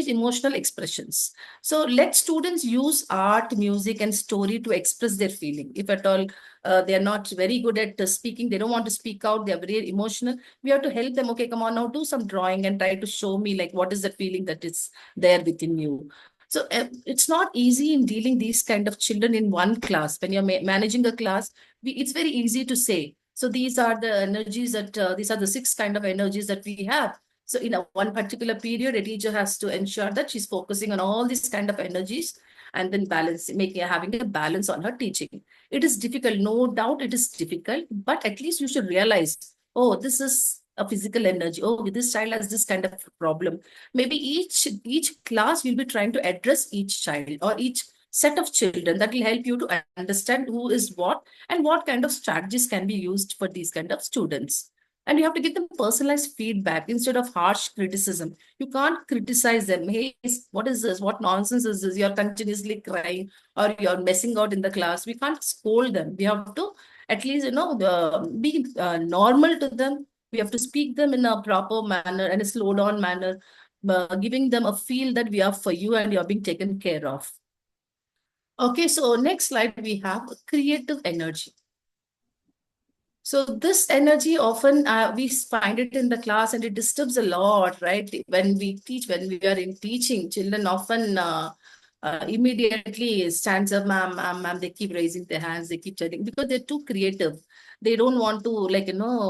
emotional expressions. So let students use art, music, and story to express their feeling. If at all they are not very good at speaking, they don't want to speak out, they are very emotional, we have to help them. Okay, come on, now do some drawing and try to show me, like, what is the feeling that is there within you. So it's not easy in dealing these kind of children in one class. When you're managing a class, it's very easy to say, so these are the energies these are the 6 kind of energies that we have. So in one particular period, a teacher has to ensure that she's focusing on all these kind of energies, and then having a balance on her teaching. It is difficult, no doubt it is difficult, but at least you should realize, oh, this is a physical energy. Oh, this child has this kind of problem. Maybe each class will be trying to address each child or each set of children. That will help you to understand who is what and what kind of strategies can be used for these kind of students. And you have to give them personalized feedback instead of harsh criticism. You can't criticize them. Hey, what is this? What nonsense is this? You're continuously crying or you're messing out in the class. We can't scold them. We have to At least, be normal to them. We have to speak them in a proper manner and a slow down manner, giving them a feel that we are for you and you're being taken care of. Okay, so next slide we have creative energy. So this energy often we find it in the class and it disturbs a lot, right? When we teach, when we are in teaching, children often immediately stands up, ma'am, they keep raising their hands, they keep telling because they're too creative. They don't want to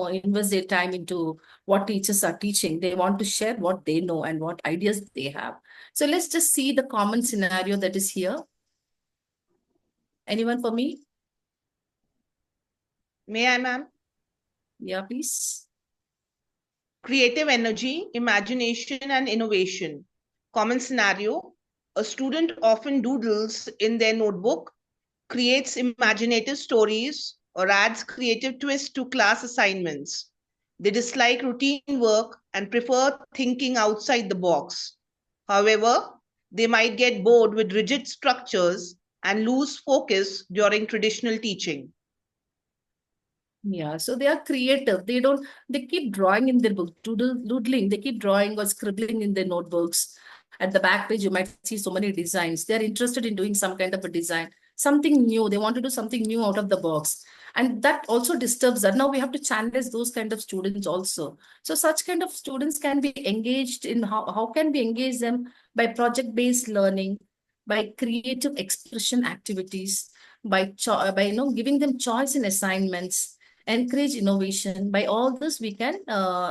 invest their time into what teachers are teaching. They want to share what they know and what ideas they have. So let's just see the common scenario that is here. Anyone for me? May I, ma'am? Yeah, please. Creative energy, imagination, and innovation. Common scenario: a student often doodles in their notebook, creates imaginative stories, or adds creative twists to class assignments. They dislike routine work and prefer thinking outside the box. However, they might get bored with rigid structures and lose focus during traditional teaching. Yeah, so they are creative. They keep drawing in their book, doodling. They keep drawing or scribbling in their notebooks. At the back page, you might see so many designs. They're interested in doing some kind of a design, something new. They want to do something new out of the box. And that also disturbs that. Now we have to channelize those kind of students also. So such kind of students can be engaged in how can we engage them by project-based learning, by creative expression activities, by giving them choice in assignments, encourage innovation. By all this, we can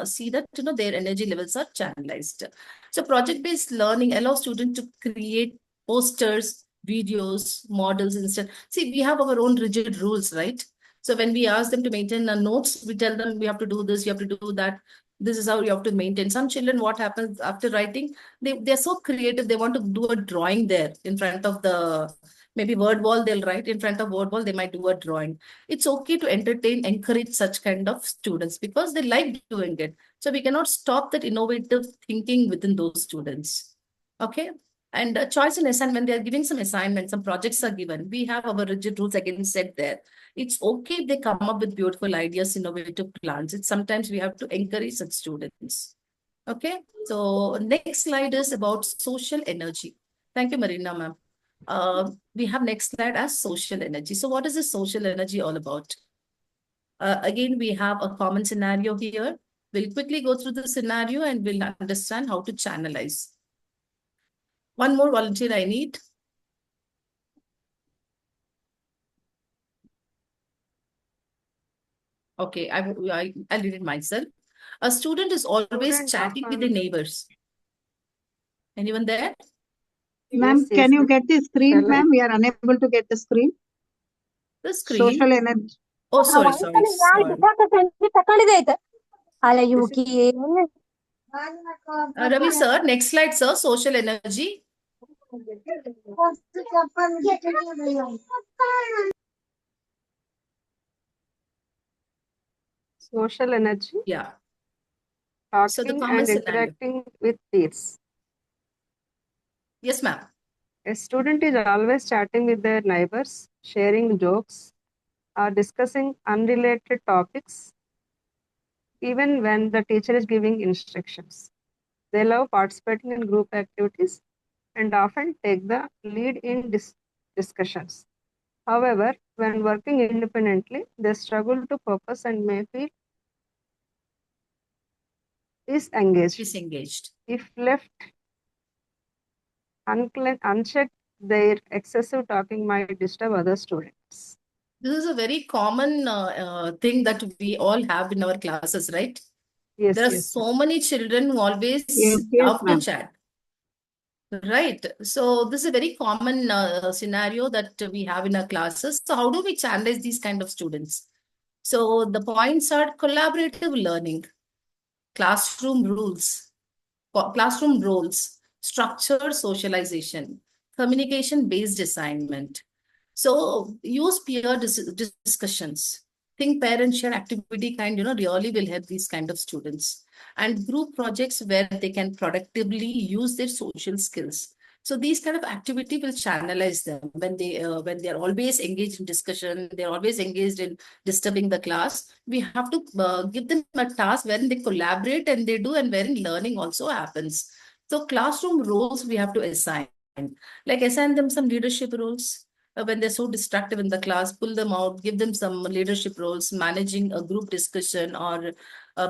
see that their energy levels are channelized. So project-based learning allows students to create posters, videos, models instead. See, we have our own rigid rules, right? So when we ask them to maintain notes, we tell them we have to do this, you have to do that. This is how you have to maintain. Some children, what happens after writing, they're so creative. They want to do a drawing there in front of the maybe word wall. They'll write in front of word wall. They might do a drawing. It's okay to entertain, encourage such kind of students because they like doing it. So we cannot stop that innovative thinking within those students. Okay. And choice in assignment, they are giving some assignments, some projects are given. We have our rigid rules again set there. It's okay if they come up with beautiful ideas, innovative plans. It's sometimes we have to encourage such students. Okay. So next slide is about social energy. Thank you, Marina, ma'am. We have next slide as social energy. So what is this social energy all about? Again, we have a common scenario here. We'll quickly go through the scenario and we'll understand how to channelize. One more volunteer I need. Okay, I'll read it myself. A student is always chatting with the neighbors. Anyone there? Ma'am, can you get the screen, ma'am? We are unable to get the screen. The screen? Social energy. Oh, sorry. Ravi sir, next slide, sir. Social energy. Social energy. Yeah. Talking So the common and scenario. interacting with peers. Yes, ma'am. A student is always chatting with their neighbors, sharing jokes, or discussing unrelated topics, even when the teacher is giving instructions. They love participating in group activities and often take the lead in discussions. However, when working independently, they struggle to focus and may feel disengaged. If left unchecked, their excessive talking might disturb other students. This is a very common thing that we all have in our classes, right? Yes, there are yes, so many children who always Yes, love to ma'am. chat. Right. So this is a very common scenario that we have in our classes. So how do we channelize these kind of students? So the points are collaborative learning, classroom rules, classroom roles, structured socialization, communication-based assignment. So use peer discussions. Think parent share activity kind, really will help these kind of students. And group projects where they can productively use their social skills. So these kind of activity will channelize them when they are always engaged in discussion, they're always engaged in disturbing the class. We have to give them a task wherein they collaborate and they do, and wherein learning also happens. So classroom roles we have to assign, like assign them some leadership roles. When they're so distracted in the class, pull them out, give them some leadership roles, managing a group discussion, or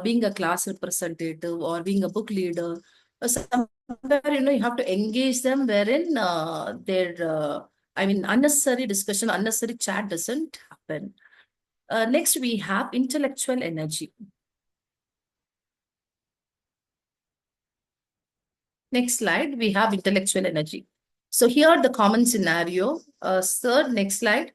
being a class representative, or being a book leader. Somewhere, you have to engage them wherein unnecessary discussion, unnecessary chat doesn't happen. Next, we have intellectual energy. Next slide, we have intellectual energy. So here the common scenario. Third, next slide.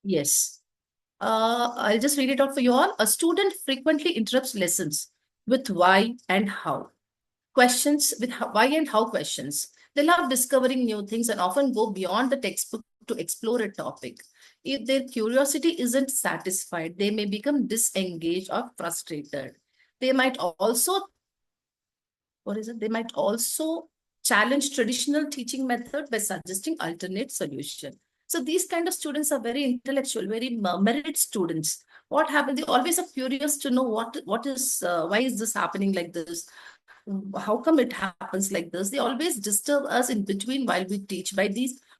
Yes. I'll just read it out for you all. A student frequently interrupts lessons with why and how. Questions with why and how questions. They love discovering new things and often go beyond the textbook to explore a topic. If their curiosity isn't satisfied, they may become disengaged or frustrated. They might also, they might also challenge traditional teaching method by suggesting alternate solution. So these kind of students are very intellectual, very merit students. What happens? They always are curious to know why is this happening like this? How come it happens like this? They always disturb us in between while we teach by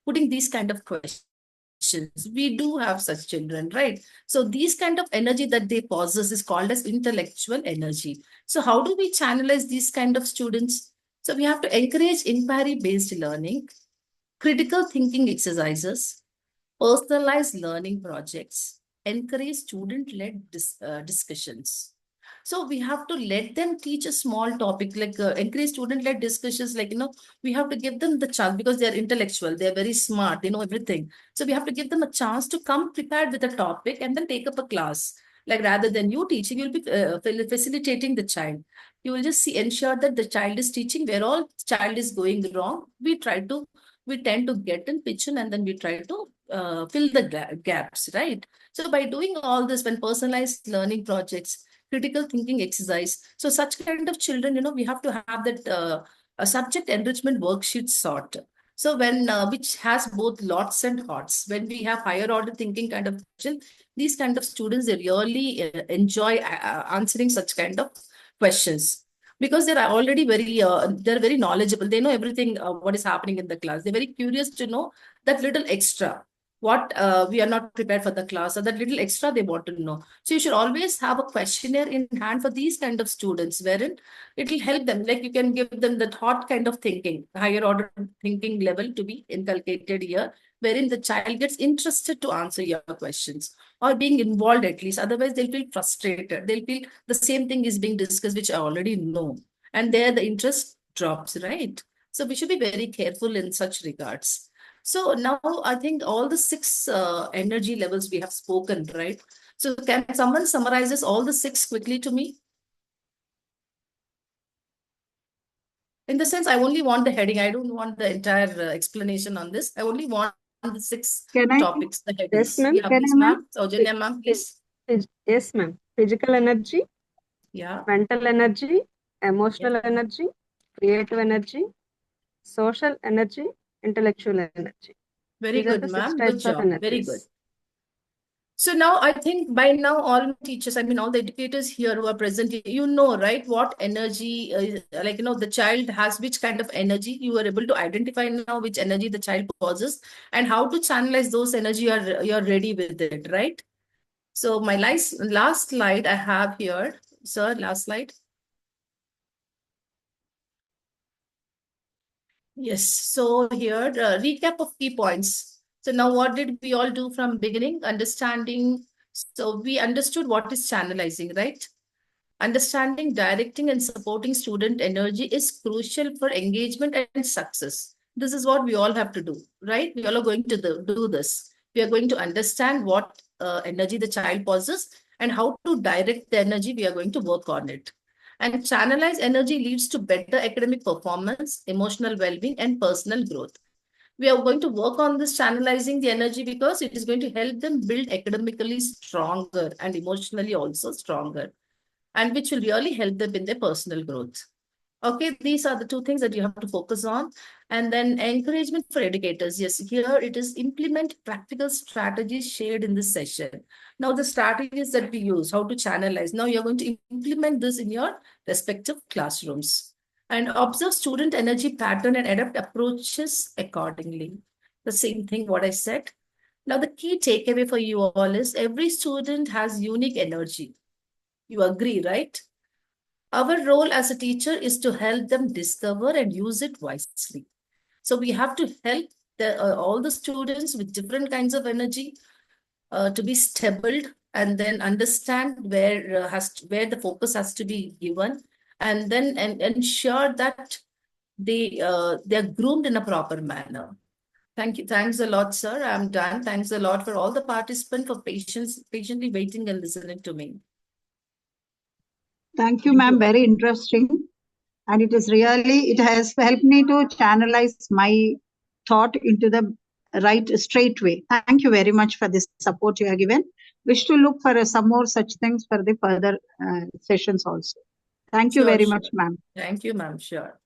putting these kind of questions. We do have such children, right? So these kind of energy that they possess is called as intellectual energy. So how do we channelize these kind of students? So we have to encourage inquiry-based learning, critical thinking exercises, personalized learning projects, encourage student-led discussions. So we have to let them teach a small topic, like encourage student-led discussions, like, we have to give them the chance because they're intellectual, they're very smart, they know everything. So we have to give them a chance to come prepared with a topic and then take up a class. Like rather than you teaching, you'll be facilitating the child. You will just ensure that the child is teaching where all child is going wrong. We tend to get in pitch in, and then we try to fill the gaps, right? So by doing all this, when personalized learning projects, critical thinking exercise, so such kind of children, we have to have that a subject enrichment worksheet sort. So when which has both lots and hots. When we have higher order thinking kind of question, these kind of students, they really enjoy answering such kind of questions, because they're very knowledgeable. They know everything what is happening in the class. They're very curious to know that little extra what we are not prepared for the class, or that little extra they want to know. So you should always have a questionnaire in hand for these kind of students, wherein it will help them. Like you can give them the thought kind of thinking, higher order thinking level to be inculcated here, wherein the child gets interested to answer your questions, or being involved at least. Otherwise, they'll feel frustrated. They'll feel the same thing is being discussed, which I already know. And there the interest drops, right? So we should be very careful in such regards. So now I think all the six energy levels we have spoken, right? So can someone summarize this, all the six quickly to me? In the sense, I only want the heading. I don't want the entire explanation on this. I only want the six topics, the headings. Yes, ma'am. Yeah, please, ma'am. Saujanya, ma'am, please. Yes, ma'am. Physical energy, Yeah. mental energy, emotional energy, creative energy, social energy, intellectual energy. Very These are good, the six ma'am. Good types of job. Very good. energies. So now I think by now all teachers, all the educators here who are present, right, what energy, the child has which kind of energy. You are able to identify now which energy the child possesses and how to channelize those energy. You're ready with it, right? So my last slide I have here, sir, last slide. Yes, so here, recap of key points. So now what did we all do from beginning? Understanding. So we understood what is channelizing, right? Understanding, directing, and supporting student energy is crucial for engagement and success. This is what we all have to do, right? We all are going to do this. We are going to understand what energy the child possesses and how to direct the energy. We are going to work on it. And channelized energy leads to better academic performance, emotional well-being, and personal growth. We are going to work on this channelizing the energy because it is going to help them build academically stronger and emotionally also stronger. and which will really help them in their personal growth. Okay, these are the two things that you have to focus on. And then encouragement for educators. Yes, here it is implement practical strategies shared in this session. Now, the strategies that we use, how to channelize. Now, you're going to implement this in your respective classrooms and observe student energy pattern and adapt approaches accordingly. The same thing what I said. Now, the key takeaway for you all is every student has unique energy. You agree, right? Our role as a teacher is to help them discover and use it wisely. So we have to help all the students with different kinds of energy to be stable and then understand where the focus has to be given, and then ensure that they're groomed in a proper manner. Thank you. Thanks a lot, sir. I'm done. Thanks a lot for all the participants for patiently waiting and listening to me. Thank you, ma'am. Very interesting. And it has helped me to channelize my thought into the right straight way. Thank you very much for this support you have given. Wish to look for some more such things for the further sessions also. Thank you very much, ma'am. Thank you, ma'am. Sure.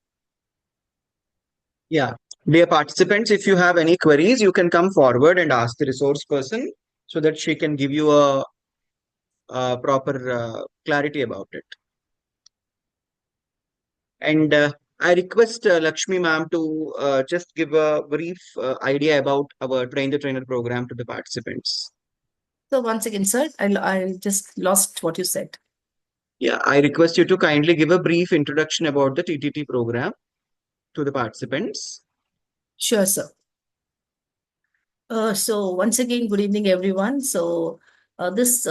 Yeah. Dear participants, if you have any queries, you can come forward and ask the resource person so that she can give you a proper clarity about it. And I request Lakshmi ma'am to just give a brief idea about our Train the Trainer program to the participants. So once again, sir, I just lost what you said. Yeah, I request you to kindly give a brief introduction about the TTT program to the participants. Sure, sir. So once again, good evening, everyone. So this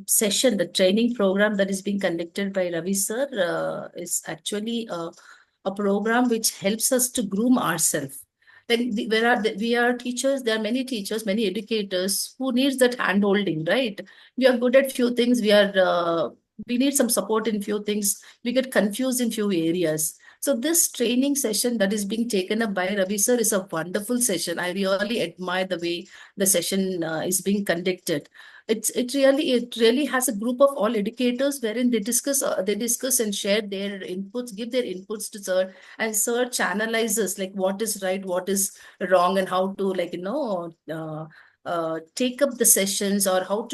session, the training program that is being conducted by Ravi sir, is actually a program which helps us to groom ourselves. We are teachers, there are many teachers, many educators who needs that hand holding, right? We are good at few things, we need some support in few things, we get confused in few areas. So this training session that is being taken up by Ravi sir is a wonderful session. I really admire the way the session is being conducted. It really has a group of all educators wherein they discuss and share their inputs, give their inputs to sir, and sir channelizes like what is right, what is wrong, and how to take up the sessions, or how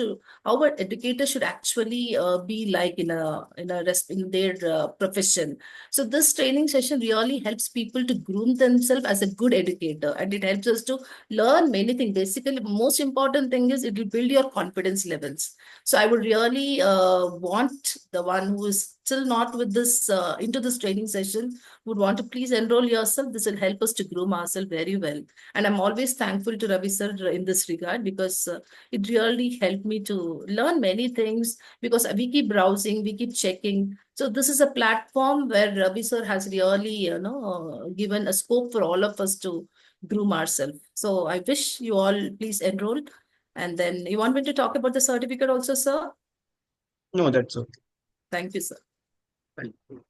an educator should actually be like in their profession. So this training session really helps people to groom themselves as a good educator, and it helps us to learn many things. Basically, most important thing is it will build your confidence levels. So I would really want the one who is still not with this into this training session would want to please enroll yourself. This will help us to groom ourselves very well. And I'm always thankful to Ravi sir in this regard, because it really helped me to learn many things, because we keep browsing, we keep checking. So this is a platform where Ravi sir has really, given a scope for all of us to groom ourselves. So I wish you all please enroll. And then you want me to talk about the certificate also, sir? No, that's okay. Thank you, sir. Thank you.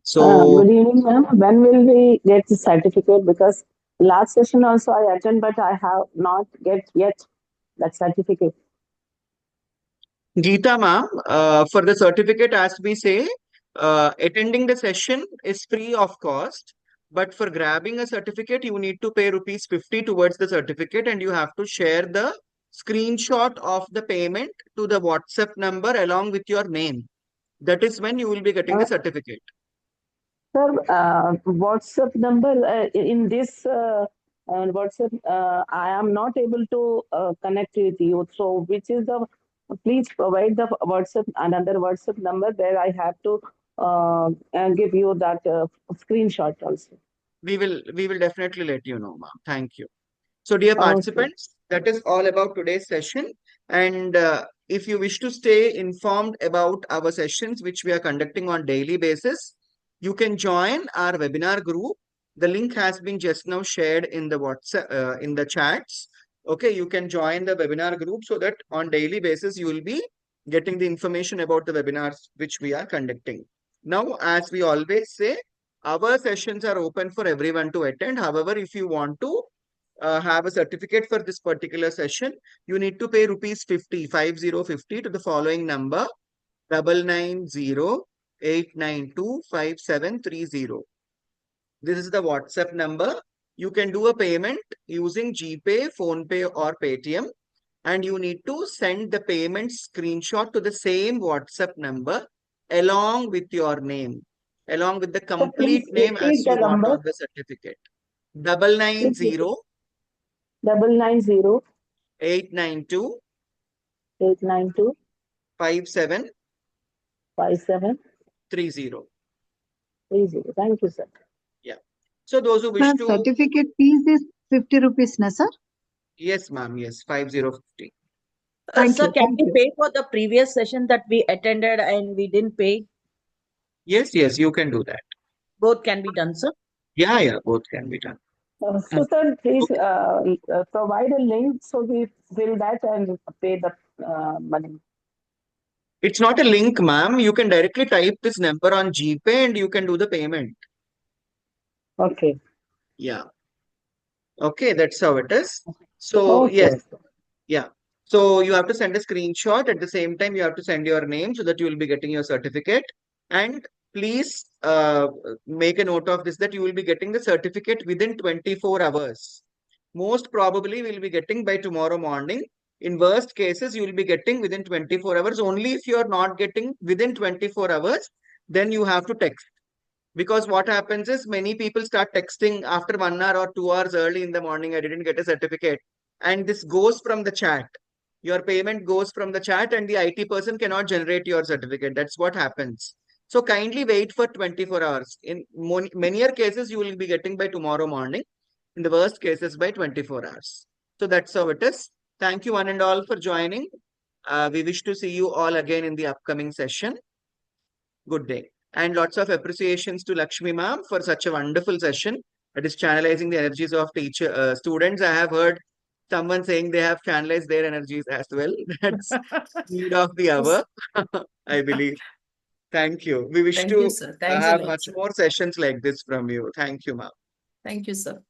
So, good evening, ma'am. When will we get the certificate? Because last session also I attend, but I have not get yet that certificate. Geeta ma'am, for the certificate, as we say, attending the session is free of cost. But for grabbing a certificate, you need to pay rupees 50 towards the certificate, and you have to share the screenshot of the payment to the WhatsApp number along with your name. That is when you will be getting the certificate. Sir, WhatsApp number in this WhatsApp, I am not able to connect with you. So, which is the? Please provide the WhatsApp, another WhatsApp number where I have to give you that screenshot also. We will definitely let you know, ma'am. Thank you. So, dear participants, that is all about today's session. And if you wish to stay informed about our sessions, which we are conducting on daily basis, you can join our webinar group. The link has been just now shared in the WhatsApp, in the chats. Okay, you can join the webinar group so that on daily basis, you will be getting the information about the webinars which we are conducting. Now, as we always say, our sessions are open for everyone to attend. However, if you want to have a certificate for this particular session, you need to pay rupees 50 to the following number. 990-892-5730. This is the WhatsApp number. You can do a payment using GPay, PhonePe, or Paytm. And you need to send the payment screenshot to the same WhatsApp number along with your name, along with the So complete please name as repeat the you want number. on the certificate. 990 990 892 892 5730. 5730. Thank you, sir. Yeah. So those who Sir, wish to, certificate fees is 50 rupees, na sir? yes, ma'am, yes, 5050. Thank Sir, you. can Thank we you. pay for the previous session that we attended and we didn't pay? Yes, you can do that. Both can be done, sir. Yeah, both can be done. So, sir, please Okay. provide a link so we fill that and pay the money. It's not a link, ma'am. You can directly type this number on GPay and you can do the payment. Okay. Yeah. Okay, that's how it is. So, Okay. yes, Okay. yeah. So you have to send a screenshot. At the same time, you have to send your name so that you will be getting your certificate. And please make a note of this, that you will be getting the certificate within 24 hours. Most probably we'll be getting by tomorrow morning. In worst cases, you will be getting within 24 hours. Only if you are not getting within 24 hours, then you have to text. Because what happens is many people start texting after 1 hour or 2 hours early in the morning, I didn't get a certificate. And this goes from the chat. Your payment goes from the chat and the IT person cannot generate your certificate. That's what happens. So kindly wait for 24 hours. In many cases, you will be getting by tomorrow morning. In the worst cases, by 24 hours. So that's how it is. Thank you one and all for joining. We wish to see you all again in the upcoming session. Good day. And lots of appreciations to Lakshmi ma'am for such a wonderful session. That is channelizing the energies of students. I have heard someone saying they have channelized their energies as well. That's need of the hour, I believe. Thank you. We wish Thank you, to sir. Thanks a have lot, much sir. more sessions like this from you. Thank you, ma'am. Thank you, sir.